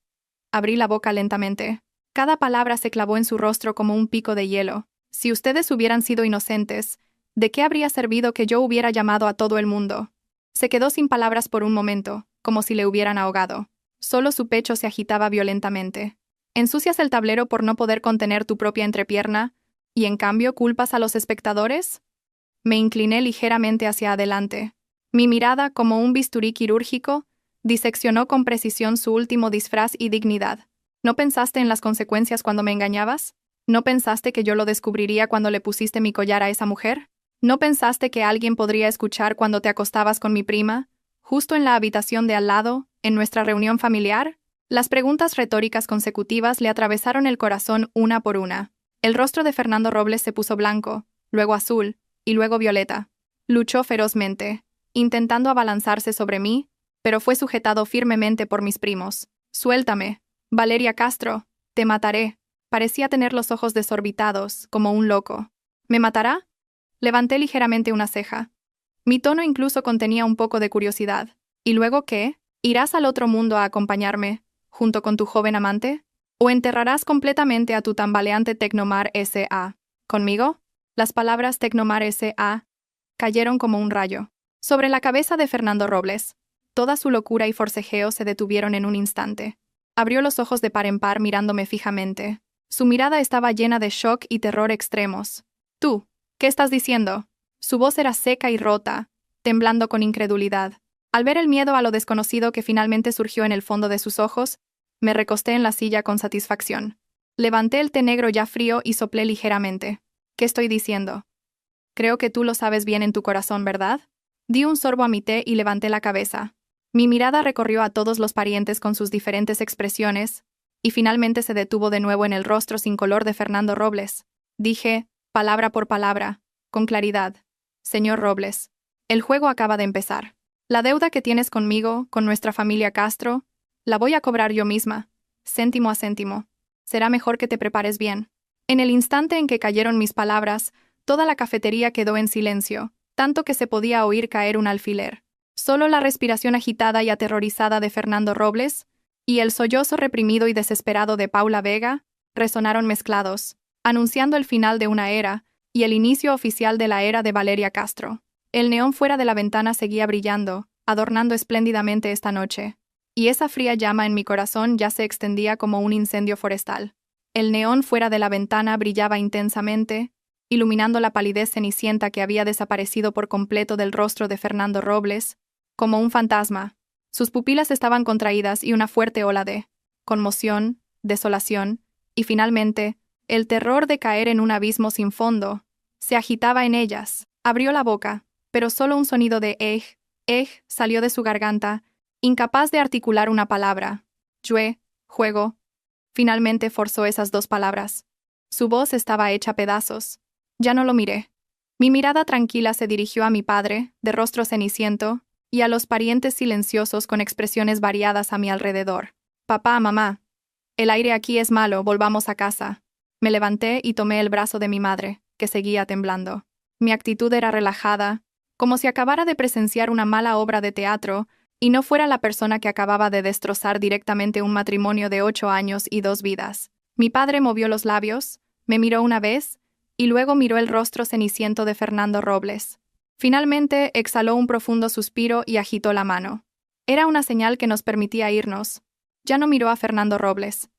Abrí la boca lentamente. Cada palabra se clavó en su rostro como un pico de hielo. Si ustedes hubieran sido inocentes, ¿de qué habría servido que yo hubiera llamado a todo el mundo? Se quedó sin palabras por un momento, como si le hubieran ahogado. Solo su pecho se agitaba violentamente. ¿Ensucias el tablero por no poder contener tu propia entrepierna, y en cambio culpas a los espectadores? Me incliné ligeramente hacia adelante. Mi mirada, como un bisturí quirúrgico, diseccionó con precisión su último disfraz y dignidad. ¿No pensaste en las consecuencias cuando me engañabas? ¿No pensaste que yo lo descubriría cuando le pusiste mi collar a esa mujer? ¿No pensaste que alguien podría escuchar cuando te acostabas con mi prima, justo en la habitación de al lado, en nuestra reunión familiar? Las preguntas retóricas consecutivas le atravesaron el corazón una por una. El rostro de Fernando Robles se puso blanco, luego azul, y luego violeta. Luchó ferozmente, intentando abalanzarse sobre mí, pero fue sujetado firmemente por mis primos. «Suéltame, Valeria Castro, te mataré». Parecía tener los ojos desorbitados, como un loco. ¿Me matará? Levanté ligeramente una ceja. Mi tono incluso contenía un poco de curiosidad. ¿Y luego qué? ¿Irás al otro mundo a acompañarme, junto con tu joven amante? ¿O enterrarás completamente a tu tambaleante Tecnomar S.A. conmigo? Las palabras Tecnomar S.A. cayeron como un rayo sobre la cabeza de Fernando Robles. Toda su locura y forcejeo se detuvieron en un instante. Abrió los ojos de par en par mirándome fijamente. Su mirada estaba llena de shock y terror extremos. «¿Tú? ¿Qué estás diciendo?» Su voz era seca y rota, temblando con incredulidad. Al ver el miedo a lo desconocido que finalmente surgió en el fondo de sus ojos, me recosté en la silla con satisfacción. Levanté el té negro ya frío y soplé ligeramente. «¿Qué estoy diciendo?» «Creo que tú lo sabes bien en tu corazón, ¿verdad?» Di un sorbo a mi té y levanté la cabeza. Mi mirada recorrió a todos los parientes con sus diferentes expresiones, y finalmente se detuvo de nuevo en el rostro sin color de Fernando Robles. Dije, palabra por palabra, con claridad: «Señor Robles, el juego acaba de empezar. La deuda que tienes conmigo, con nuestra familia Castro, la voy a cobrar yo misma, céntimo a céntimo. Será mejor que te prepares bien». En el instante en que cayeron mis palabras, toda la cafetería quedó en silencio, tanto que se podía oír caer un alfiler. Solo la respiración agitada y aterrorizada de Fernando Robles y el sollozo reprimido y desesperado de Paula Vega resonaron mezclados, anunciando el final de una era y el inicio oficial de la era de Valeria Castro. El neón fuera de la ventana seguía brillando, adornando espléndidamente esta noche, y esa fría llama en mi corazón ya se extendía como un incendio forestal. El neón fuera de la ventana brillaba intensamente, iluminando la palidez cenicienta que había desaparecido por completo del rostro de Fernando Robles, como un fantasma. Sus pupilas estaban contraídas y una fuerte ola de conmoción, desolación, y finalmente, el terror de caer en un abismo sin fondo, se agitaba en ellas. Abrió la boca, pero solo un sonido de salió de su garganta, incapaz de articular una palabra. Juego. Finalmente forzó esas dos palabras. Su voz estaba hecha pedazos. Ya no lo miré. Mi mirada tranquila se dirigió a mi padre, de rostro ceniciento, y a los parientes silenciosos con expresiones variadas a mi alrededor. «Papá, mamá. El aire aquí es malo, volvamos a casa». Me levanté y tomé el brazo de mi madre, que seguía temblando. Mi actitud era relajada, como si acabara de presenciar una mala obra de teatro y no fuera la persona que acababa de destrozar directamente un matrimonio de 8 años y 2 vidas. Mi padre movió los labios, me miró una vez, y luego miró el rostro ceniciento de Fernando Robles. Finalmente exhaló un profundo suspiro y agitó la mano. Era una señal que nos permitía irnos. Ya no miró a Fernando Robles.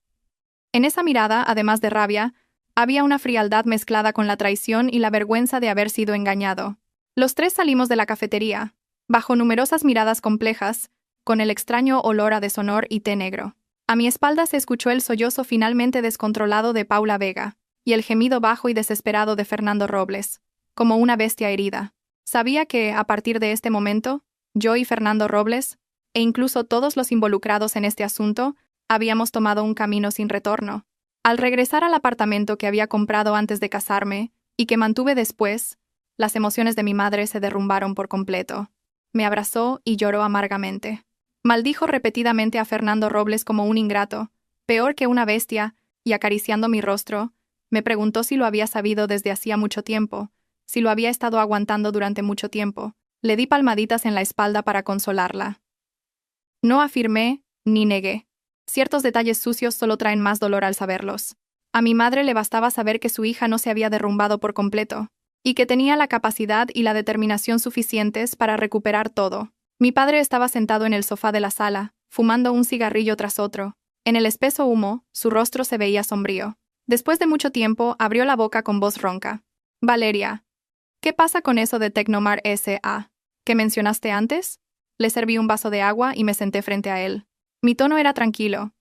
En esa mirada, además de rabia, había una frialdad mezclada con la traición y la vergüenza de haber sido engañado. Los tres salimos de la cafetería, bajo numerosas miradas complejas, con el extraño olor a deshonor y té negro. A mi espalda se escuchó el sollozo finalmente descontrolado de Paula Vega, y el gemido bajo y desesperado de Fernando Robles, como una bestia herida. Sabía que, a partir de este momento, yo y Fernando Robles, e incluso todos los involucrados en este asunto, habíamos tomado un camino sin retorno. Al regresar al apartamento que había comprado antes de casarme, y que mantuve después, Las emociones de mi madre se derrumbaron por completo. Me abrazó y lloró amargamente. Maldijo repetidamente a Fernando Robles como un ingrato, peor que una bestia, y acariciando mi rostro, me preguntó si lo había sabido desde hacía mucho tiempo, si lo había estado aguantando durante mucho tiempo. Le di palmaditas en la espalda para consolarla. No afirmé, ni negué. Ciertos detalles sucios solo traen más dolor al saberlos. A mi madre le bastaba saber que su hija no se había derrumbado por completo, y que tenía la capacidad y la determinación suficientes para recuperar todo. Mi padre estaba sentado en el sofá de la sala, fumando un cigarrillo tras otro. En el espeso humo, su rostro se veía sombrío. Después de mucho tiempo, abrió la boca con voz ronca. Valeria, ¿qué pasa con eso de Tecnomar S.A. que mencionaste antes? Le serví un vaso de agua y me senté frente a él. Mi tono era tranquilo.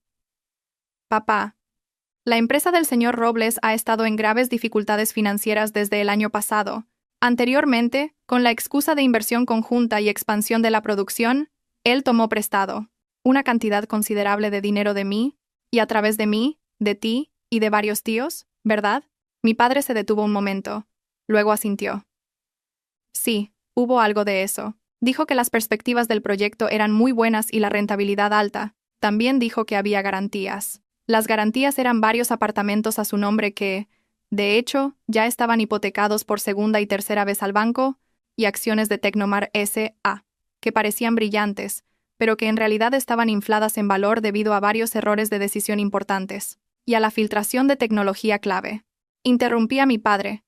Papá, la empresa del señor Robles ha estado en graves dificultades financieras desde el año pasado. Anteriormente, con la excusa de inversión conjunta y expansión de la producción, él tomó prestado una cantidad considerable de dinero de mí, y a través de mí, de ti y de varios tíos, ¿verdad? Mi padre se detuvo un momento. Luego asintió. Sí, hubo algo de eso. Dijo que las perspectivas del proyecto eran muy buenas y la rentabilidad alta. También dijo que había garantías. Las garantías eran varios apartamentos a su nombre que, de hecho, ya estaban hipotecados por segunda y tercera vez al banco, y acciones de Tecnomar S.A., que parecían brillantes, pero que en realidad estaban infladas en valor debido a varios errores de decisión importantes, y a la filtración de tecnología clave. Interrumpí a mi padre.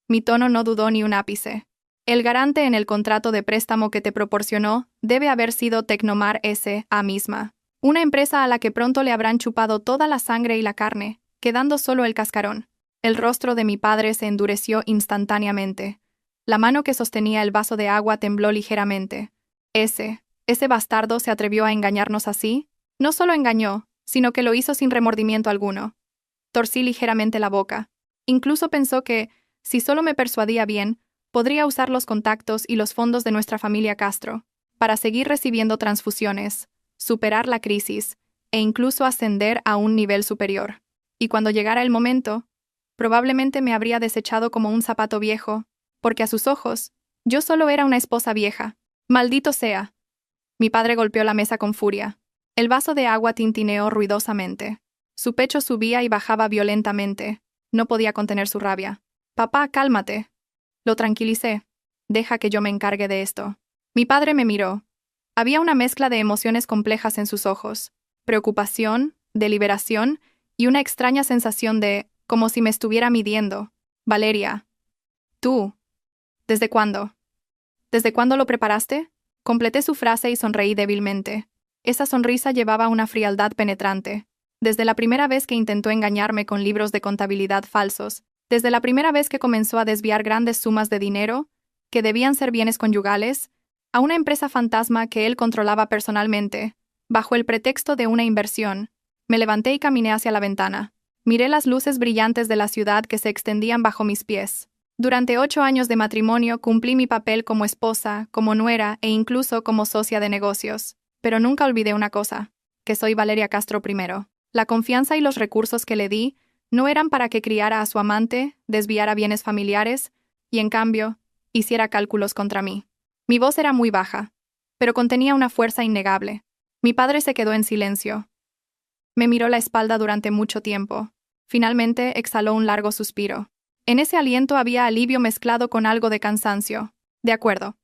Mi tono no dudó ni un ápice. El garante en el contrato de préstamo que te proporcionó debe haber sido Tecnomar S.A. misma, una empresa a la que pronto le habrán chupado toda la sangre y la carne, quedando solo el cascarón. El rostro de mi padre se endureció instantáneamente. La mano que sostenía el vaso de agua tembló ligeramente. ¿Ese bastardo se atrevió a engañarnos así? No solo engañó, sino que lo hizo sin remordimiento alguno. Torcí ligeramente la boca. Incluso pensó que, si solo me persuadía bien, podría usar los contactos y los fondos de nuestra familia Castro para seguir recibiendo transfusiones, superar la crisis e incluso ascender a un nivel superior. Y cuando llegara el momento, probablemente me habría desechado como un zapato viejo, porque a sus ojos, yo solo era una esposa vieja. ¡Maldito sea! Mi padre golpeó la mesa con furia. El vaso de agua tintineó ruidosamente. Su pecho subía y bajaba violentamente. No podía contener su rabia. Papá, cálmate. Lo tranquilicé. Deja que yo me encargue de esto. Mi padre me miró. Había una mezcla de emociones complejas en sus ojos. Preocupación, deliberación y una extraña sensación de, como si me estuviera midiendo. Valeria. ¿Tú? ¿Desde cuándo? ¿Desde cuándo lo preparaste? Completé su frase y sonreí débilmente. Esa sonrisa llevaba una frialdad penetrante. Desde la primera vez que intentó engañarme con libros de contabilidad falsos, desde la primera vez que comenzó a desviar grandes sumas de dinero, que debían ser bienes conyugales, a una empresa fantasma que él controlaba personalmente, bajo el pretexto de una inversión, me levanté y caminé hacia la ventana. Miré las luces brillantes de la ciudad que se extendían bajo mis pies. Durante 8 años de matrimonio cumplí mi papel como esposa, como nuera e incluso como socia de negocios. Pero nunca olvidé una cosa, que soy Valeria Castro I. La confianza y los recursos que le di no eran para que criara a su amante, desviara bienes familiares, y en cambio, hiciera cálculos contra mí. Mi voz era muy baja, pero contenía una fuerza innegable. Mi padre se quedó en silencio. Me miró la espalda durante mucho tiempo. Finalmente exhaló un largo suspiro. En ese aliento había alivio mezclado con algo de cansancio. De acuerdo.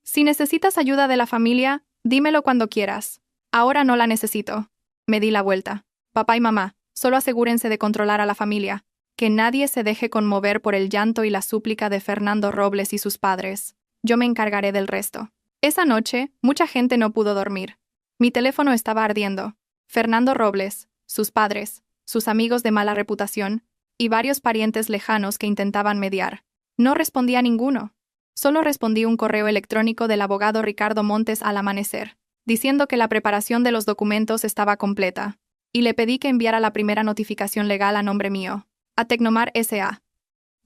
Si necesitas ayuda de la familia, dímelo cuando quieras. Ahora no la necesito. Me di la vuelta. Papá y mamá, solo asegúrense de controlar a la familia. Que nadie se deje conmover por el llanto y la súplica de Fernando Robles y sus padres. Yo me encargaré del resto. Esa noche, mucha gente no pudo dormir. Mi teléfono estaba ardiendo. Fernando Robles, sus padres, sus amigos de mala reputación, y varios parientes lejanos que intentaban mediar. No respondí a ninguno. Solo respondí un correo electrónico del abogado Ricardo Montes al amanecer, diciendo que la preparación de los documentos estaba completa, y le pedí que enviara la primera notificación legal a nombre mío, a Tecnomar S.A.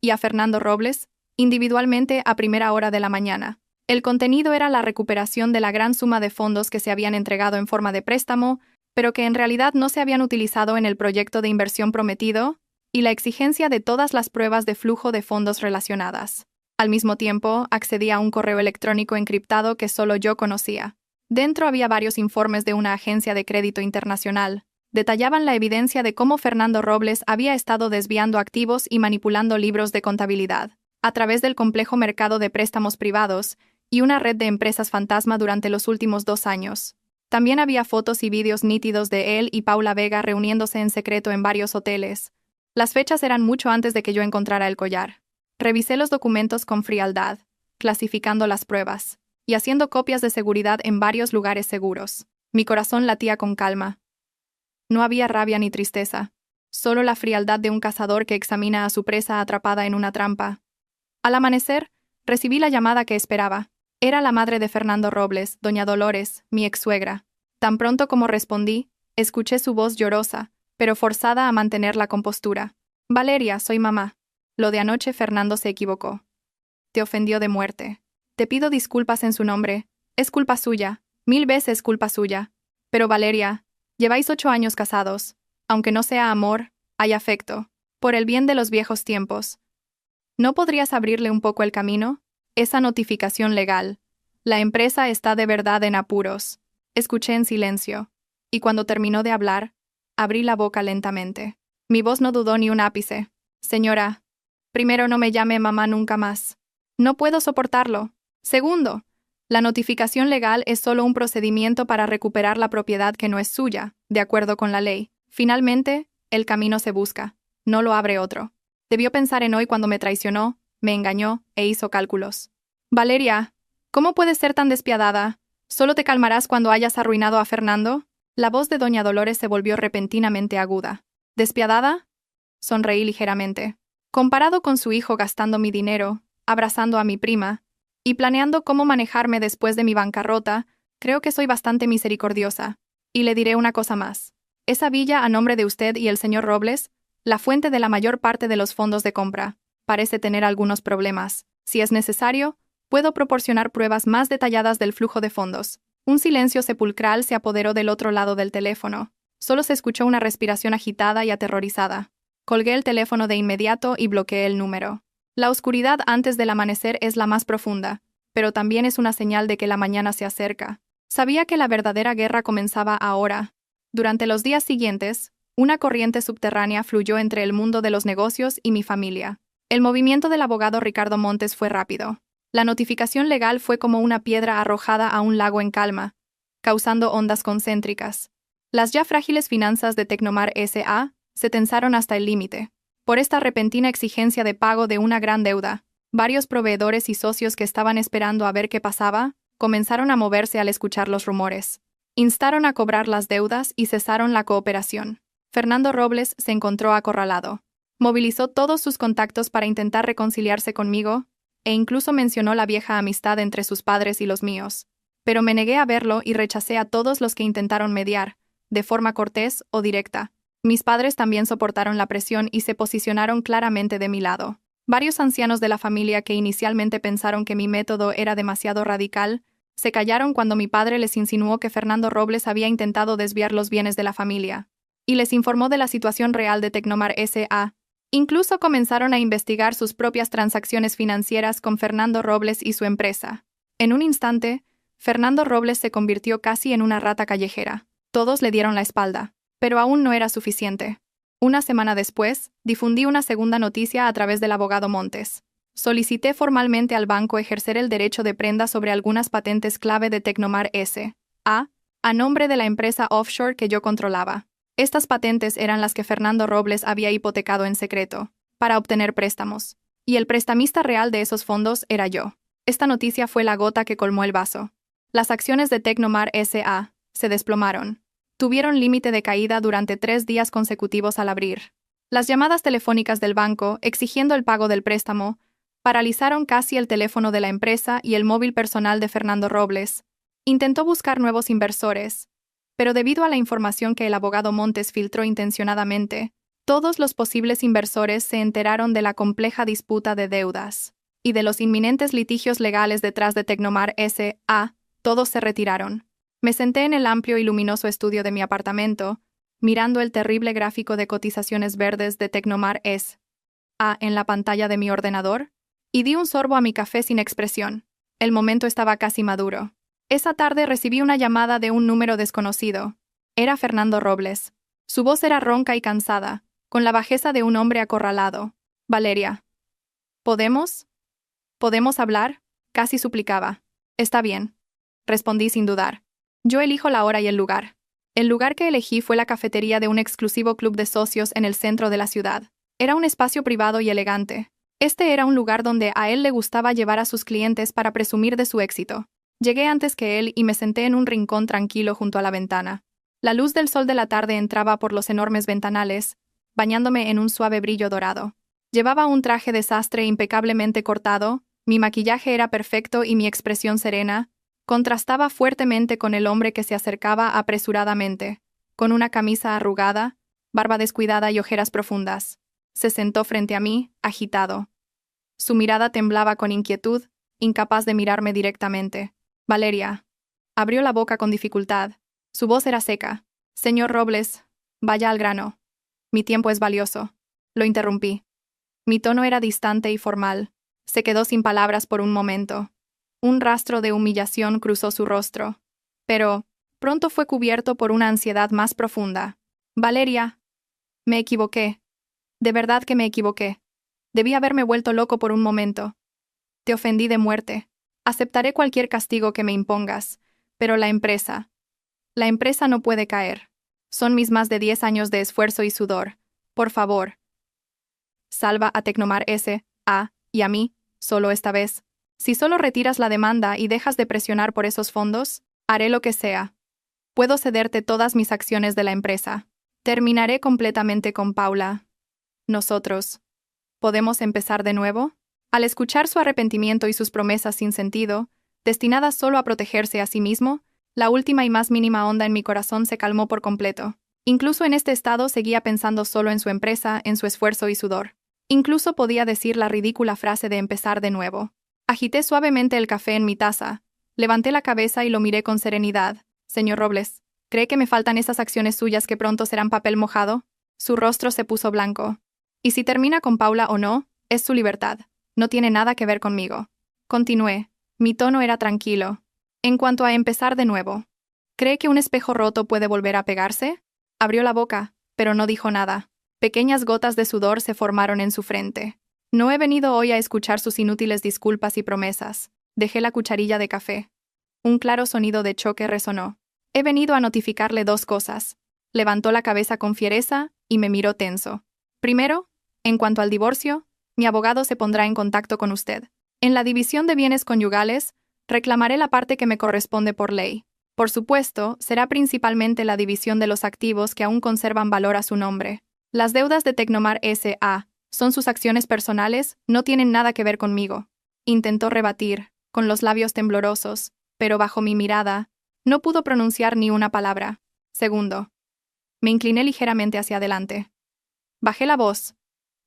y a Fernando Robles, individualmente a primera hora de la mañana. El contenido era la recuperación de la gran suma de fondos que se habían entregado en forma de préstamo, pero que en realidad no se habían utilizado en el proyecto de inversión prometido, y la exigencia de todas las pruebas de flujo de fondos relacionadas. Al mismo tiempo, accedí a un correo electrónico encriptado que solo yo conocía. Dentro había varios informes de una agencia de crédito internacional. Detallaban la evidencia de cómo Fernando Robles había estado desviando activos y manipulando libros de contabilidad, a través del complejo mercado de préstamos privados y una red de empresas fantasma durante los últimos 2 años. También había fotos y vídeos nítidos de él y Paula Vega reuniéndose en secreto en varios hoteles. Las fechas eran mucho antes de que yo encontrara el collar. Revisé los documentos con frialdad, clasificando las pruebas y haciendo copias de seguridad en varios lugares seguros. Mi corazón latía con calma. No había rabia ni tristeza, solo la frialdad de un cazador que examina a su presa atrapada en una trampa. Al amanecer, recibí la llamada que esperaba. Era la madre de Fernando Robles, doña Dolores, mi ex-suegra. Tan pronto como respondí, escuché su voz llorosa, pero forzada a mantener la compostura. Valeria, soy mamá. Lo de anoche Fernando se equivocó. Te ofendió de muerte. Te pido disculpas en su nombre. Es culpa suya, 1000 veces culpa suya. Pero Valeria, lleváis 8 años casados. Aunque no sea amor, hay afecto. Por el bien de los viejos tiempos. ¿No podrías abrirle un poco el camino? Esa notificación legal. La empresa está de verdad en apuros. Escuché en silencio. Y cuando terminó de hablar, abrí la boca lentamente. Mi voz no dudó ni un ápice. Señora, primero, no me llame mamá nunca más. No puedo soportarlo. Segundo, la notificación legal es solo un procedimiento para recuperar la propiedad que no es suya, de acuerdo con la ley. Finalmente, el camino se busca. No lo abre otro. Debió pensar en hoy cuando me traicionó, me engañó e hizo cálculos. Valeria, ¿cómo puedes ser tan despiadada? ¿Solo te calmarás cuando hayas arruinado a Fernando? La voz de doña Dolores se volvió repentinamente aguda. ¿Despiadada? Sonreí ligeramente. Comparado con su hijo gastando mi dinero, abrazando a mi prima, y planeando cómo manejarme después de mi bancarrota, creo que soy bastante misericordiosa. Y le diré una cosa más. Esa villa a nombre de usted y el señor Robles, la fuente de la mayor parte de los fondos de compra, parece tener algunos problemas. Si es necesario, puedo proporcionar pruebas más detalladas del flujo de fondos. Un silencio sepulcral se apoderó del otro lado del teléfono. Solo se escuchó una respiración agitada y aterrorizada. Colgué el teléfono de inmediato y bloqueé el número. La oscuridad antes del amanecer es la más profunda, pero también es una señal de que la mañana se acerca. Sabía que la verdadera guerra comenzaba ahora. Durante los días siguientes, una corriente subterránea fluyó entre el mundo de los negocios y mi familia. El movimiento del abogado Ricardo Montes fue rápido. La notificación legal fue como una piedra arrojada a un lago en calma, causando ondas concéntricas. Las ya frágiles finanzas de Tecnomar S.A. se tensaron hasta el límite. Por esta repentina exigencia de pago de una gran deuda, varios proveedores y socios que estaban esperando a ver qué pasaba, comenzaron a moverse al escuchar los rumores. Instaron a cobrar las deudas y cesaron la cooperación. Fernando Robles se encontró acorralado. Movilizó todos sus contactos para intentar reconciliarse conmigo, e incluso mencionó la vieja amistad entre sus padres y los míos. Pero me negué a verlo y rechacé a todos los que intentaron mediar, de forma cortés o directa. Mis padres también soportaron la presión y se posicionaron claramente de mi lado. Varios ancianos de la familia que inicialmente pensaron que mi método era demasiado radical, se callaron cuando mi padre les insinuó que Fernando Robles había intentado desviar los bienes de la familia, y les informó de la situación real de Tecnomar S.A. Incluso comenzaron a investigar sus propias transacciones financieras con Fernando Robles y su empresa. En un instante, Fernando Robles se convirtió casi en una rata callejera. Todos le dieron la espalda. Pero aún no era suficiente. Una semana después, difundí una segunda noticia a través del abogado Montes. Solicité formalmente al banco ejercer el derecho de prenda sobre algunas patentes clave de Tecnomar S.A. a nombre de la empresa offshore que yo controlaba. Estas patentes eran las que Fernando Robles había hipotecado en secreto, para obtener préstamos. Y el prestamista real de esos fondos era yo. Esta noticia fue la gota que colmó el vaso. Las acciones de Tecnomar S.A. se desplomaron. Tuvieron límite de caída durante 3 días consecutivos al abrir. Las llamadas telefónicas del banco, exigiendo el pago del préstamo, paralizaron casi el teléfono de la empresa y el móvil personal de Fernando Robles. Intentó buscar nuevos inversores, pero debido a la información que el abogado Montes filtró intencionadamente, todos los posibles inversores se enteraron de la compleja disputa de deudas y de los inminentes litigios legales detrás de Tecnomar S.A. Todos se retiraron. Me senté en el amplio y luminoso estudio de mi apartamento, mirando el terrible gráfico de cotizaciones verdes de Tecnomar S.A. en la pantalla de mi ordenador, y di un sorbo a mi café sin expresión. El momento estaba casi maduro. Esa tarde recibí una llamada de un número desconocido. Era Fernando Robles. Su voz era ronca y cansada, con la bajeza de un hombre acorralado. Valeria. ¿Podemos? ¿Podemos hablar? Casi suplicaba. Está bien. Respondí sin dudar. Yo elijo la hora y el lugar. El lugar que elegí fue la cafetería de un exclusivo club de socios en el centro de la ciudad. Era un espacio privado y elegante. Este era un lugar donde a él le gustaba llevar a sus clientes para presumir de su éxito. Llegué antes que él y me senté en un rincón tranquilo junto a la ventana. La luz del sol de la tarde entraba por los enormes ventanales, bañándome en un suave brillo dorado. Llevaba un traje de sastre impecablemente cortado, mi maquillaje era perfecto y mi expresión serena contrastaba fuertemente con el hombre que se acercaba apresuradamente, con una camisa arrugada, barba descuidada y ojeras profundas. Se sentó frente a mí, agitado. Su mirada temblaba con inquietud, incapaz de mirarme directamente. Valeria. Abrió la boca con dificultad. Su voz era seca. Señor Robles, vaya al grano. Mi tiempo es valioso. Lo interrumpí. Mi tono era distante y formal. Se quedó sin palabras por un momento. Un rastro de humillación cruzó su rostro. Pero pronto fue cubierto por una ansiedad más profunda. Valeria. Me equivoqué. De verdad que me equivoqué. Debí haberme vuelto loco por un momento. Te ofendí de muerte. Aceptaré cualquier castigo que me impongas, pero la empresa no puede caer. Son mis más de 10 años de esfuerzo y sudor. Por favor. Salva a Tecnomar S.A. y a mí, solo esta vez. Si solo retiras la demanda y dejas de presionar por esos fondos, haré lo que sea. Puedo cederte todas mis acciones de la empresa. Terminaré completamente con Paula. Nosotros. ¿Podemos empezar de nuevo? Al escuchar su arrepentimiento y sus promesas sin sentido, destinadas solo a protegerse a sí mismo, la última y más mínima onda en mi corazón se calmó por completo. Incluso en este estado seguía pensando solo en su empresa, en su esfuerzo y sudor. Incluso podía decir la ridícula frase de empezar de nuevo. Agité suavemente el café en mi taza, levanté la cabeza y lo miré con serenidad. Señor Robles, ¿cree que me faltan esas acciones suyas que pronto serán papel mojado? Su rostro se puso blanco. Y si termina con Paula o no, es su libertad. No tiene nada que ver conmigo. Continué. Mi tono era tranquilo. En cuanto a empezar de nuevo, ¿cree que un espejo roto puede volver a pegarse? Abrió la boca, pero no dijo nada. Pequeñas gotas de sudor se formaron en su frente. No he venido hoy a escuchar sus inútiles disculpas y promesas. Dejé la cucharilla de café. Un claro sonido de choque resonó. He venido a notificarle 2 cosas. Levantó la cabeza con fiereza y me miró tenso. Primero, en cuanto al divorcio, mi abogado se pondrá en contacto con usted. En la división de bienes conyugales, reclamaré la parte que me corresponde por ley. Por supuesto, será principalmente la división de los activos que aún conservan valor a su nombre. Las deudas de Tecnomar S.A. son sus acciones personales, no tienen nada que ver conmigo. Intentó rebatir, con los labios temblorosos, pero bajo mi mirada, no pudo pronunciar ni una palabra. Segundo. Me incliné ligeramente hacia adelante. Bajé la voz.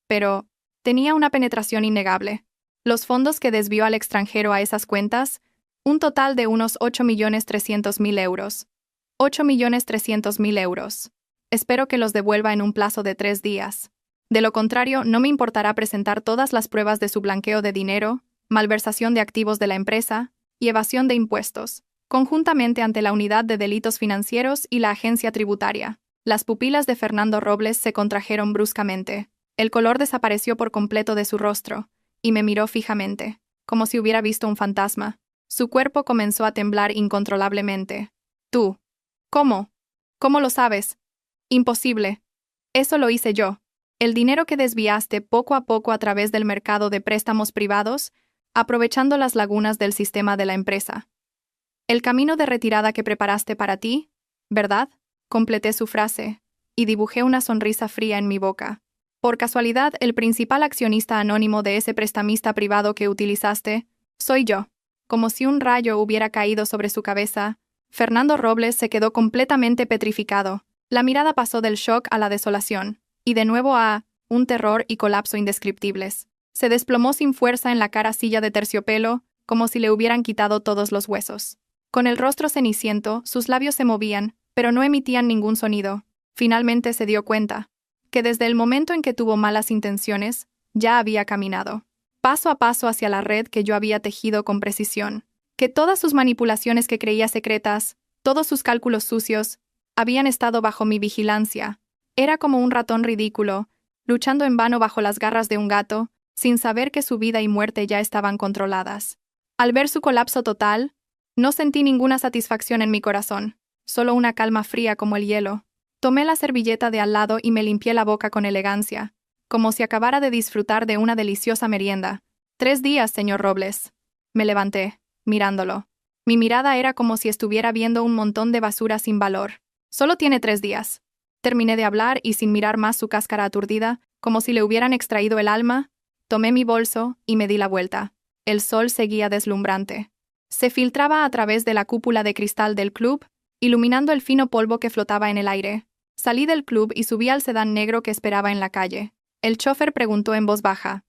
Pero tenía una penetración innegable. Los fondos que desvió al extranjero a esas cuentas, un total de unos 8.300.000 euros. 8.300.000 euros. Espero que los devuelva en un plazo de 3 días. De lo contrario, no me importará presentar todas las pruebas de su blanqueo de dinero, malversación de activos de la empresa y evasión de impuestos, conjuntamente ante la Unidad de Delitos Financieros y la Agencia Tributaria. Las pupilas de Fernando Robles se contrajeron bruscamente. El color desapareció por completo de su rostro, y me miró fijamente, como si hubiera visto un fantasma. Su cuerpo comenzó a temblar incontrolablemente. ¿Tú? ¿Cómo? ¿Cómo lo sabes? Imposible. Eso lo hice yo. El dinero que desviaste poco a poco a través del mercado de préstamos privados, aprovechando las lagunas del sistema de la empresa. El camino de retirada que preparaste para ti, ¿verdad? Completé su frase, y dibujé una sonrisa fría en mi boca. Por casualidad, el principal accionista anónimo de ese prestamista privado que utilizaste, soy yo. Como si un rayo hubiera caído sobre su cabeza, Fernando Robles se quedó completamente petrificado. La mirada pasó del shock a la desolación, y de nuevo a un terror y colapso indescriptibles. Se desplomó sin fuerza en la cara silla de terciopelo, como si le hubieran quitado todos los huesos. Con el rostro ceniciento, sus labios se movían, pero no emitían ningún sonido. Finalmente se dio cuenta que desde el momento en que tuvo malas intenciones, ya había caminado. paso a paso hacia la red que yo había tejido con precisión. Que todas sus manipulaciones que creía secretas, todos sus cálculos sucios, habían estado bajo mi vigilancia. Era como un ratón ridículo, luchando en vano bajo las garras de un gato, sin saber que su vida y muerte ya estaban controladas. Al ver su colapso total, no sentí ninguna satisfacción en mi corazón, solo una calma fría como el hielo. Tomé la servilleta de al lado y me limpié la boca con elegancia, como si acabara de disfrutar de una deliciosa merienda. 3 días, señor Robles. Me levanté, mirándolo. Mi mirada era como si estuviera viendo un montón de basura sin valor. Solo tiene 3 días. Terminé de hablar y sin mirar más su cáscara aturdida, como si le hubieran extraído el alma, tomé mi bolso y me di la vuelta. El sol seguía deslumbrante. Se filtraba a través de la cúpula de cristal del club, iluminando el fino polvo que flotaba en el aire. Salí del club y subí al sedán negro que esperaba en la calle. El chófer preguntó en voz baja: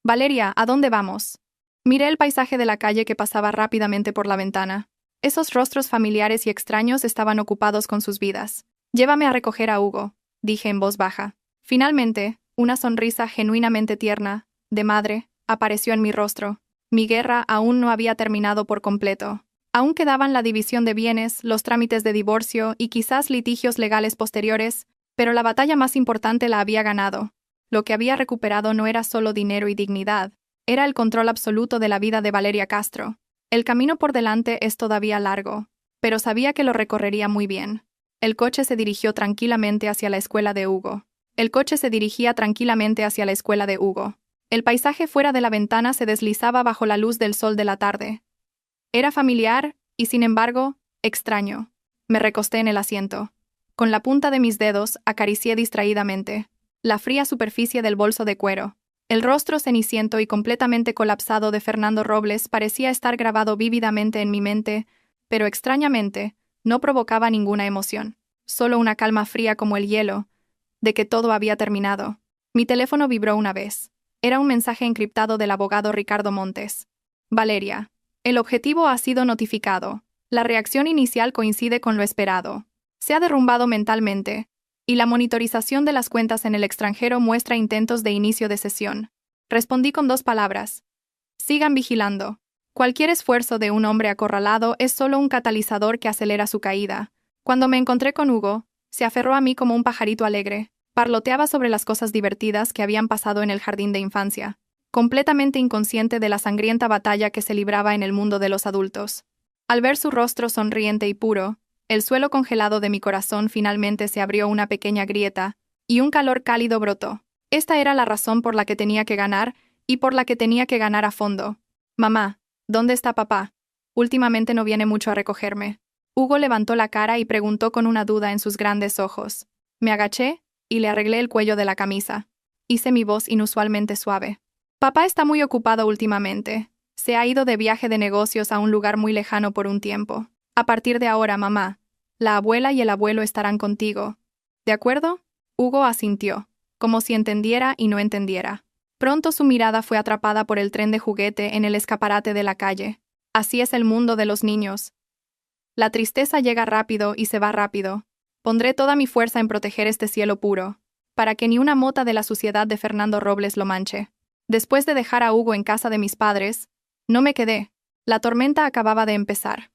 «Valeria, ¿a dónde vamos?» Miré el paisaje de la calle que pasaba rápidamente por la ventana. Esos rostros familiares y extraños estaban ocupados con sus vidas. «Llévame a recoger a Hugo», dije en voz baja. Finalmente, una sonrisa genuinamente tierna, de madre, apareció en mi rostro. Mi guerra aún no había terminado por completo. Aún quedaban la división de bienes, los trámites de divorcio y quizás litigios legales posteriores, pero la batalla más importante la había ganado. Lo que había recuperado no era solo dinero y dignidad, era el control absoluto de la vida de Valeria Castro. El camino por delante es todavía largo, pero sabía que lo recorrería muy bien. El coche se dirigió tranquilamente hacia la escuela de Hugo. El coche se dirigía tranquilamente hacia la escuela de Hugo. El paisaje fuera de la ventana se deslizaba bajo la luz del sol de la tarde. Era familiar y, sin embargo, extraño. Me recosté en el asiento. Con la punta de mis dedos acaricié distraídamente la fría superficie del bolso de cuero. El rostro ceniciento y completamente colapsado de Fernando Robles parecía estar grabado vívidamente en mi mente, pero extrañamente, no provocaba ninguna emoción. Solo una calma fría como el hielo, de que todo había terminado. Mi teléfono vibró una vez. Era un mensaje encriptado del abogado Ricardo Montes. Valeria, el objetivo ha sido notificado. La reacción inicial coincide con lo esperado. Se ha derrumbado mentalmente, y la monitorización de las cuentas en el extranjero muestra intentos de inicio de sesión. Respondí con 2 palabras. Sigan vigilando. Cualquier esfuerzo de un hombre acorralado es solo un catalizador que acelera su caída. Cuando me encontré con Hugo, se aferró a mí como un pajarito alegre. Parloteaba sobre las cosas divertidas que habían pasado en el jardín de infancia, completamente inconsciente de la sangrienta batalla que se libraba en el mundo de los adultos. Al ver su rostro sonriente y puro, el suelo congelado de mi corazón finalmente se abrió una pequeña grieta, y un calor cálido brotó. Esta era la razón por la que tenía que ganar, y por la que tenía que ganar a fondo. «Mamá, ¿dónde está papá? Últimamente no viene mucho a recogerme». Hugo levantó la cara y preguntó con una duda en sus grandes ojos. Me agaché y le arreglé el cuello de la camisa. Hice mi voz inusualmente suave. «Papá está muy ocupado últimamente. Se ha ido de viaje de negocios a un lugar muy lejano por un tiempo. A partir de ahora, mamá, la abuela y el abuelo estarán contigo. ¿De acuerdo?» Hugo asintió, como si entendiera y no entendiera. Pronto su mirada fue atrapada por el tren de juguete en el escaparate de la calle. Así es el mundo de los niños. La tristeza llega rápido y se va rápido. Pondré toda mi fuerza en proteger este cielo puro, para que ni una mota de la suciedad de Fernando Robles lo manche. Después de dejar a Hugo en casa de mis padres, no me quedé. La tormenta acababa de empezar.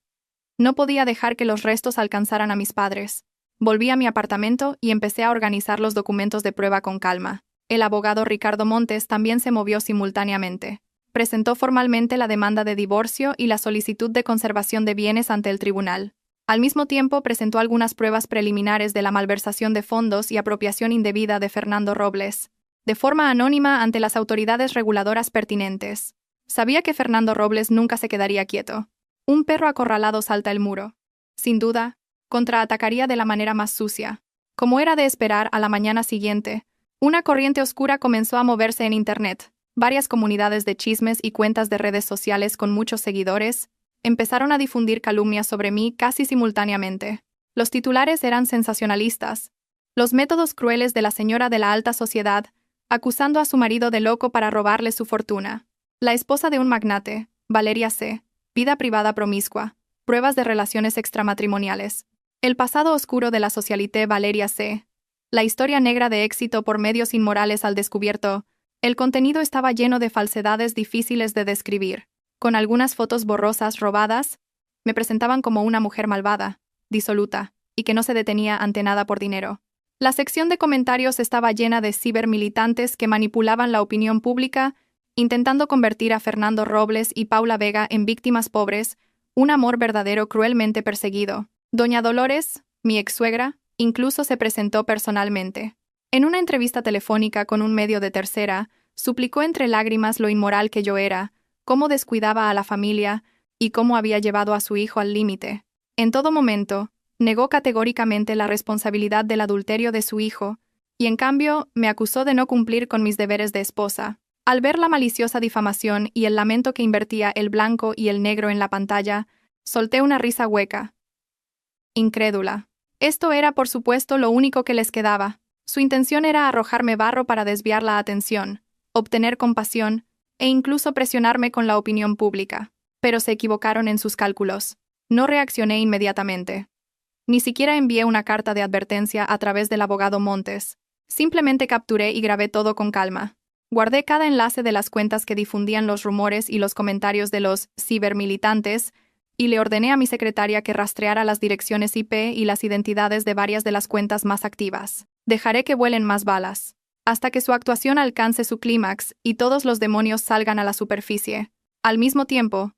No podía dejar que los restos alcanzaran a mis padres. Volví a mi apartamento y empecé a organizar los documentos de prueba con calma. El abogado Ricardo Montes también se movió simultáneamente. Presentó formalmente la demanda de divorcio y la solicitud de conservación de bienes ante el tribunal. Al mismo tiempo presentó algunas pruebas preliminares de la malversación de fondos y apropiación indebida de Fernando Robles, de forma anónima ante las autoridades reguladoras pertinentes. Sabía que Fernando Robles nunca se quedaría quieto. Un perro acorralado salta el muro. Sin duda, contraatacaría de la manera más sucia. Como era de esperar, a la mañana siguiente, una corriente oscura comenzó a moverse en Internet. Varias comunidades de chismes y cuentas de redes sociales con muchos seguidores empezaron a difundir calumnias sobre mí casi simultáneamente. Los titulares eran sensacionalistas. Los métodos crueles de la señora de la alta sociedad, acusando a su marido de loco para robarle su fortuna. La esposa de un magnate, Valeria C., vida privada promiscua, pruebas de relaciones extramatrimoniales. El pasado oscuro de la socialité Valeria C., la historia negra de éxito por medios inmorales al descubierto, El contenido estaba lleno de falsedades difíciles de describir. Con algunas fotos borrosas robadas, me presentaban como una mujer malvada, disoluta, y que no se detenía ante nada por dinero. La sección de comentarios estaba llena de cibermilitantes que manipulaban la opinión pública, intentando convertir a Fernando Robles y Paula Vega en víctimas pobres, un amor verdadero cruelmente perseguido. Doña Dolores, mi ex-suegra, incluso se presentó personalmente. En una entrevista telefónica con un medio de tercera, suplicó entre lágrimas lo inmoral que yo era, cómo descuidaba a la familia y cómo había llevado a su hijo al límite. En todo momento, negó categóricamente la responsabilidad del adulterio de su hijo, y en cambio me acusó de no cumplir con mis deberes de esposa. Al ver la maliciosa difamación y el lamento que invertía el blanco y el negro en la pantalla, solté una risa hueca. Incrédula. Esto era, por supuesto, lo único que les quedaba. Su intención era arrojarme barro para desviar la atención, obtener compasión e incluso presionarme con la opinión pública. Pero se equivocaron en sus cálculos. No reaccioné inmediatamente. Ni siquiera envié una carta de advertencia a través del abogado Montes. Simplemente capturé y grabé todo con calma. Guardé cada enlace de las cuentas que difundían los rumores y los comentarios de los cibermilitantes y le ordené a mi secretaria que rastreara las direcciones IP y las identidades de varias de las cuentas más activas. Dejaré que vuelen más balas, hasta que su actuación alcance su clímax y todos los demonios salgan a la superficie. Al mismo tiempo,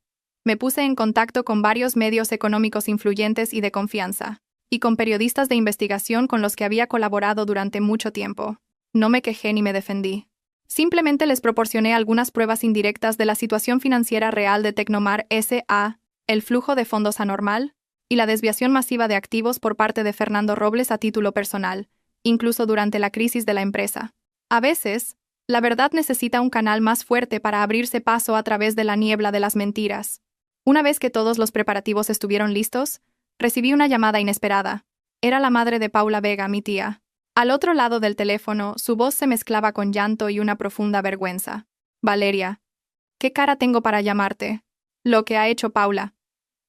me puse en contacto con varios medios económicos influyentes y de confianza, y con periodistas de investigación con los que había colaborado durante mucho tiempo. No me quejé ni me defendí. Simplemente les proporcioné algunas pruebas indirectas de la situación financiera real de Tecnomar S.A., el flujo de fondos anormal y la desviación masiva de activos por parte de Fernando Robles a título personal, incluso durante la crisis de la empresa. A veces, la verdad necesita un canal más fuerte para abrirse paso a través de la niebla de las mentiras. Una vez que todos los preparativos estuvieron listos, recibí una llamada inesperada. Era la madre de Paula Vega, mi tía. Al otro lado del teléfono, su voz se mezclaba con llanto y una profunda vergüenza. Valeria, ¿qué cara tengo para llamarte? Lo que ha hecho Paula.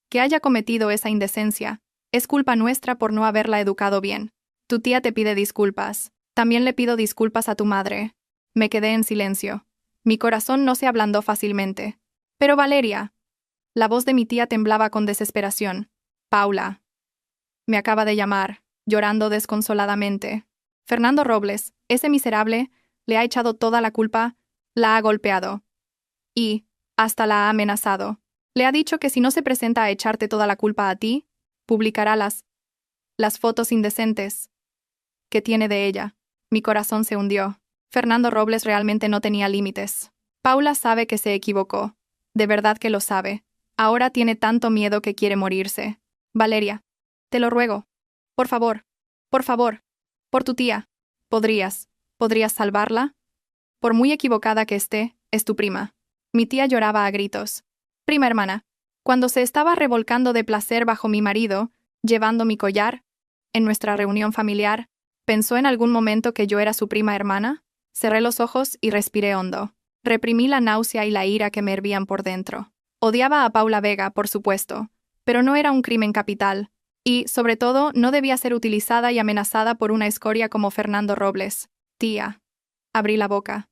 Que haya cometido esa indecencia, es culpa nuestra por no haberla educado bien. Tu tía te pide disculpas. También le pido disculpas a tu madre. Me quedé en silencio. Mi corazón no se ablandó fácilmente. Pero Valeria. La voz de mi tía temblaba con desesperación. Paula. Me acaba de llamar, llorando desconsoladamente. Fernando Robles, ese miserable, le ha echado toda la culpa, la ha golpeado. Y, hasta la ha amenazado. Le ha dicho que si no se presenta a echarte toda la culpa a ti, publicará las fotos indecentes que tiene de ella. Mi corazón se hundió. Fernando Robles realmente no tenía límites. Paula sabe que se equivocó. De verdad que lo sabe. Ahora tiene tanto miedo que quiere morirse. Valeria, te lo ruego. Por favor, por tu tía. ¿Podrías salvarla? Por muy equivocada que esté, es tu prima. Mi tía lloraba a gritos. Prima hermana. Cuando se estaba revolcando de placer bajo mi marido, llevando mi collar, en nuestra reunión familiar, ¿pensó en algún momento que yo era su prima hermana? Cerré los ojos y respiré hondo. Reprimí la náusea y la ira que me hervían por dentro. Odiaba a Paula Vega, por supuesto, pero no era un crimen capital, y, sobre todo, no debía ser utilizada y amenazada por una escoria como Fernando Robles. Tía. Abrí la boca.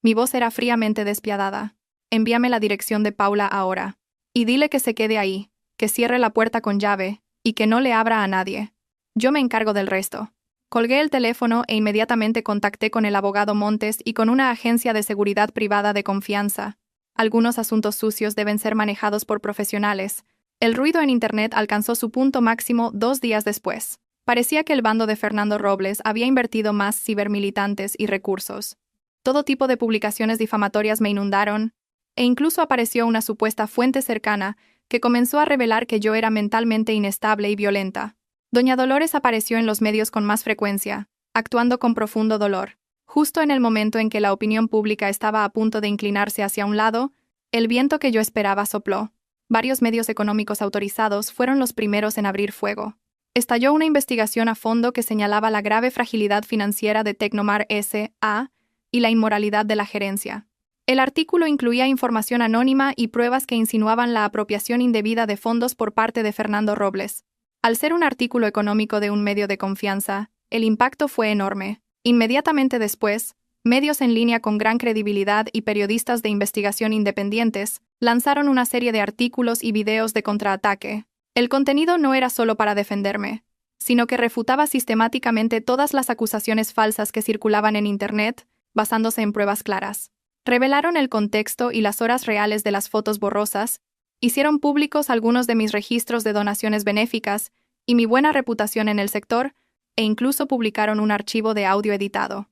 Mi voz era fríamente despiadada. Envíame la dirección de Paula ahora. Y dile que se quede ahí, que cierre la puerta con llave, y que no le abra a nadie. Yo me encargo del resto. Colgué el teléfono e inmediatamente contacté con el abogado Montes y con una agencia de seguridad privada de confianza. Algunos asuntos sucios deben ser manejados por profesionales. El ruido en Internet alcanzó su punto máximo 2 días después. Parecía que el bando de Fernando Robles había invertido más cibermilitantes y recursos. Todo tipo de publicaciones difamatorias me inundaron, e incluso apareció una supuesta fuente cercana que comenzó a revelar que yo era mentalmente inestable y violenta. Doña Dolores apareció en los medios con más frecuencia, actuando con profundo dolor. Justo en el momento en que la opinión pública estaba a punto de inclinarse hacia un lado, el viento que yo esperaba sopló. Varios medios económicos autorizados fueron los primeros en abrir fuego. Estalló una investigación a fondo que señalaba la grave fragilidad financiera de Tecnomar S.A. y la inmoralidad de la gerencia. El artículo incluía información anónima y pruebas que insinuaban la apropiación indebida de fondos por parte de Fernando Robles. Al ser un artículo económico de un medio de confianza, el impacto fue enorme. Inmediatamente después, medios en línea con gran credibilidad y periodistas de investigación independientes lanzaron una serie de artículos y videos de contraataque. El contenido no era solo para defenderme, sino que refutaba sistemáticamente todas las acusaciones falsas que circulaban en Internet, basándose en pruebas claras. Revelaron el contexto y las horas reales de las fotos borrosas, hicieron públicos algunos de mis registros de donaciones benéficas y mi buena reputación en el sector, e incluso publicaron un archivo de audio editado.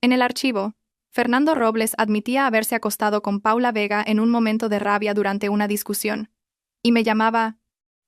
En el archivo, Fernando Robles admitía haberse acostado con Paula Vega en un momento de rabia durante una discusión, y me llamaba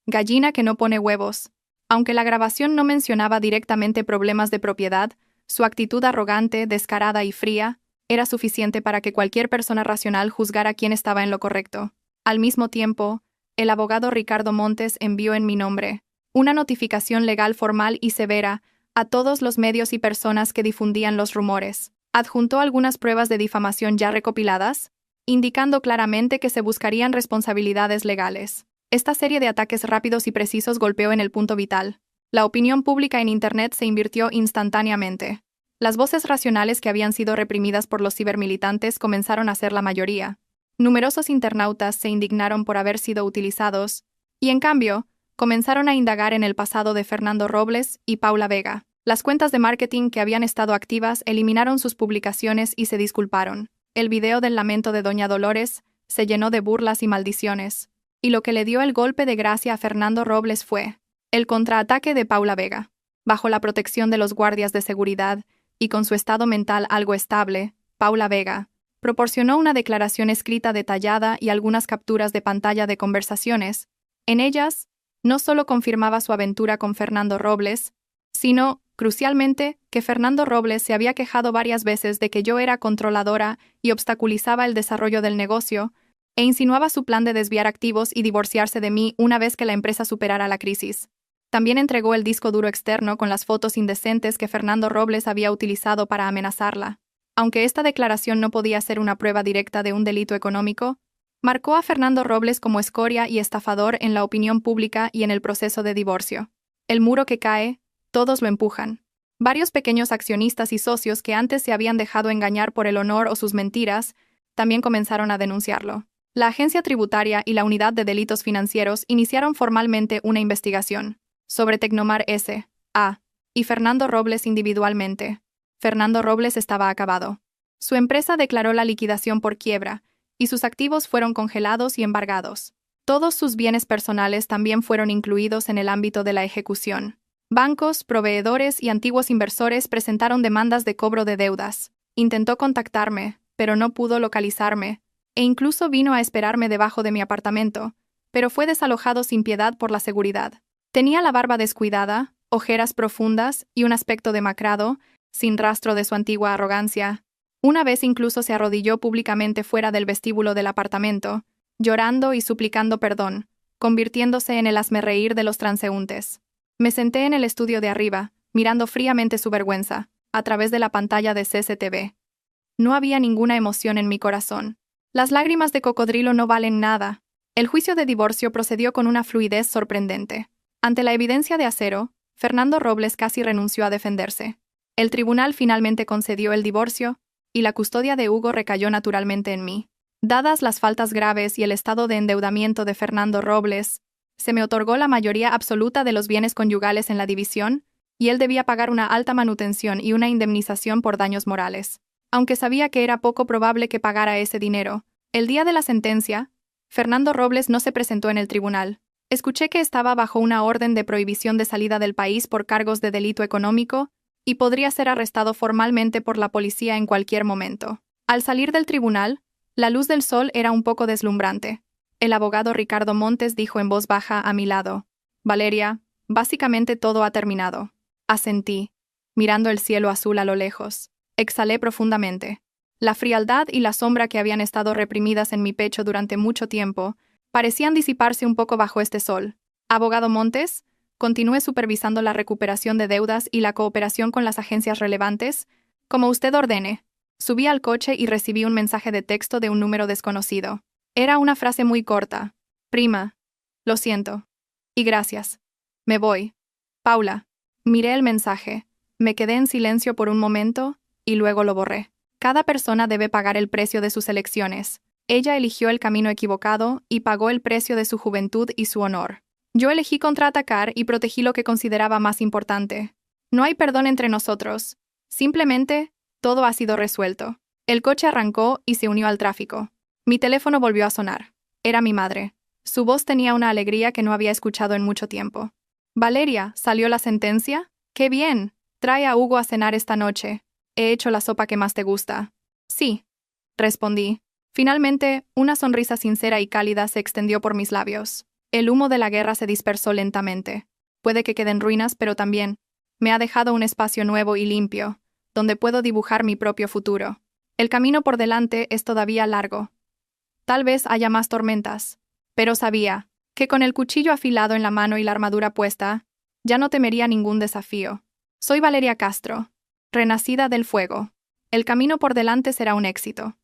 gallina que no pone huevos. Aunque la grabación no mencionaba directamente problemas de propiedad, su actitud arrogante, descarada y fría era suficiente para que cualquier persona racional juzgara quién estaba en lo correcto. Al mismo tiempo, el abogado Ricardo Montes envió en mi nombre una notificación legal formal y severa a todos los medios y personas que difundían los rumores. Adjuntó algunas pruebas de difamación ya recopiladas, indicando claramente que se buscarían responsabilidades legales. Esta serie de ataques rápidos y precisos golpeó en el punto vital. La opinión pública en Internet se invirtió instantáneamente. Las voces racionales que habían sido reprimidas por los cibermilitantes comenzaron a ser la mayoría. Numerosos internautas se indignaron por haber sido utilizados, y en cambio, comenzaron a indagar en el pasado de Fernando Robles y Paula Vega. Las cuentas de marketing que habían estado activas eliminaron sus publicaciones y se disculparon. El video del lamento de Doña Dolores se llenó de burlas y maldiciones. Y lo que le dio el golpe de gracia a Fernando Robles fue el contraataque de Paula Vega. Bajo la protección de los guardias de seguridad y con su estado mental algo estable, Paula Vega proporcionó una declaración escrita detallada y algunas capturas de pantalla de conversaciones. En ellas, no solo confirmaba su aventura con Fernando Robles, sino, crucialmente, que Fernando Robles se había quejado varias veces de que yo era controladora y obstaculizaba el desarrollo del negocio, e insinuaba su plan de desviar activos y divorciarse de mí una vez que la empresa superara la crisis. También entregó el disco duro externo con las fotos indecentes que Fernando Robles había utilizado para amenazarla. Aunque esta declaración no podía ser una prueba directa de un delito económico, marcó a Fernando Robles como escoria y estafador en la opinión pública y en el proceso de divorcio. El muro que cae, todos lo empujan. Varios pequeños accionistas y socios que antes se habían dejado engañar por el honor o sus mentiras, también comenzaron a denunciarlo. La Agencia Tributaria y la Unidad de Delitos Financieros iniciaron formalmente una investigación sobre Tecnomar S.A. y Fernando Robles individualmente. Fernando Robles estaba acabado. Su empresa declaró la liquidación por quiebra, y sus activos fueron congelados y embargados. Todos sus bienes personales también fueron incluidos en el ámbito de la ejecución. Bancos, proveedores y antiguos inversores presentaron demandas de cobro de deudas. Intentó contactarme, pero no pudo localizarme, e incluso vino a esperarme debajo de mi apartamento, pero fue desalojado sin piedad por la seguridad. Tenía la barba descuidada, ojeras profundas y un aspecto demacrado, sin rastro de su antigua arrogancia. Una vez incluso se arrodilló públicamente fuera del vestíbulo del apartamento, llorando y suplicando perdón, convirtiéndose en el hazmerreír de los transeúntes. Me senté en el estudio de arriba, mirando fríamente su vergüenza, a través de la pantalla de CCTV. No había ninguna emoción en mi corazón. Las lágrimas de cocodrilo no valen nada. El juicio de divorcio procedió con una fluidez sorprendente. Ante la evidencia de acero, Fernando Robles casi renunció a defenderse. El tribunal finalmente concedió el divorcio, y la custodia de Hugo recayó naturalmente en mí. Dadas las faltas graves y el estado de endeudamiento de Fernando Robles, se me otorgó la mayoría absoluta de los bienes conyugales en la división, y él debía pagar una alta manutención y una indemnización por daños morales. Aunque sabía que era poco probable que pagara ese dinero, el día de la sentencia, Fernando Robles no se presentó en el tribunal. Escuché que estaba bajo una orden de prohibición de salida del país por cargos de delito económico y podría ser arrestado formalmente por la policía en cualquier momento. Al salir del tribunal, la luz del sol era un poco deslumbrante. El abogado Ricardo Montes dijo en voz baja a mi lado: «Valeria, básicamente todo ha terminado». Asentí, mirando el cielo azul a lo lejos. Exhalé profundamente. La frialdad y la sombra que habían estado reprimidas en mi pecho durante mucho tiempo parecían disiparse un poco bajo este sol. Abogado Montes, continúe supervisando la recuperación de deudas y la cooperación con las agencias relevantes, como usted ordene. Subí al coche y recibí un mensaje de texto de un número desconocido. Era una frase muy corta. Prima. Lo siento. Y gracias. Me voy. Paula. Miré el mensaje. Me quedé en silencio por un momento y luego lo borré. Cada persona debe pagar el precio de sus elecciones. Ella eligió el camino equivocado y pagó el precio de su juventud y su honor. Yo elegí contraatacar y protegí lo que consideraba más importante. No hay perdón entre nosotros. Simplemente, todo ha sido resuelto. El coche arrancó y se unió al tráfico. Mi teléfono volvió a sonar. Era mi madre. Su voz tenía una alegría que no había escuchado en mucho tiempo. Valeria, ¿salió la sentencia? ¡Qué bien! Trae a Hugo a cenar esta noche. He hecho la sopa que más te gusta. Sí, respondí. Finalmente, una sonrisa sincera y cálida se extendió por mis labios. El humo de la guerra se dispersó lentamente. Puede que queden ruinas, pero también me ha dejado un espacio nuevo y limpio, donde puedo dibujar mi propio futuro. El camino por delante es todavía largo. Tal vez haya más tormentas, pero sabía que con el cuchillo afilado en la mano y la armadura puesta, ya no temería ningún desafío. Soy Valeria Castro, renacida del fuego. El camino por delante será un éxito.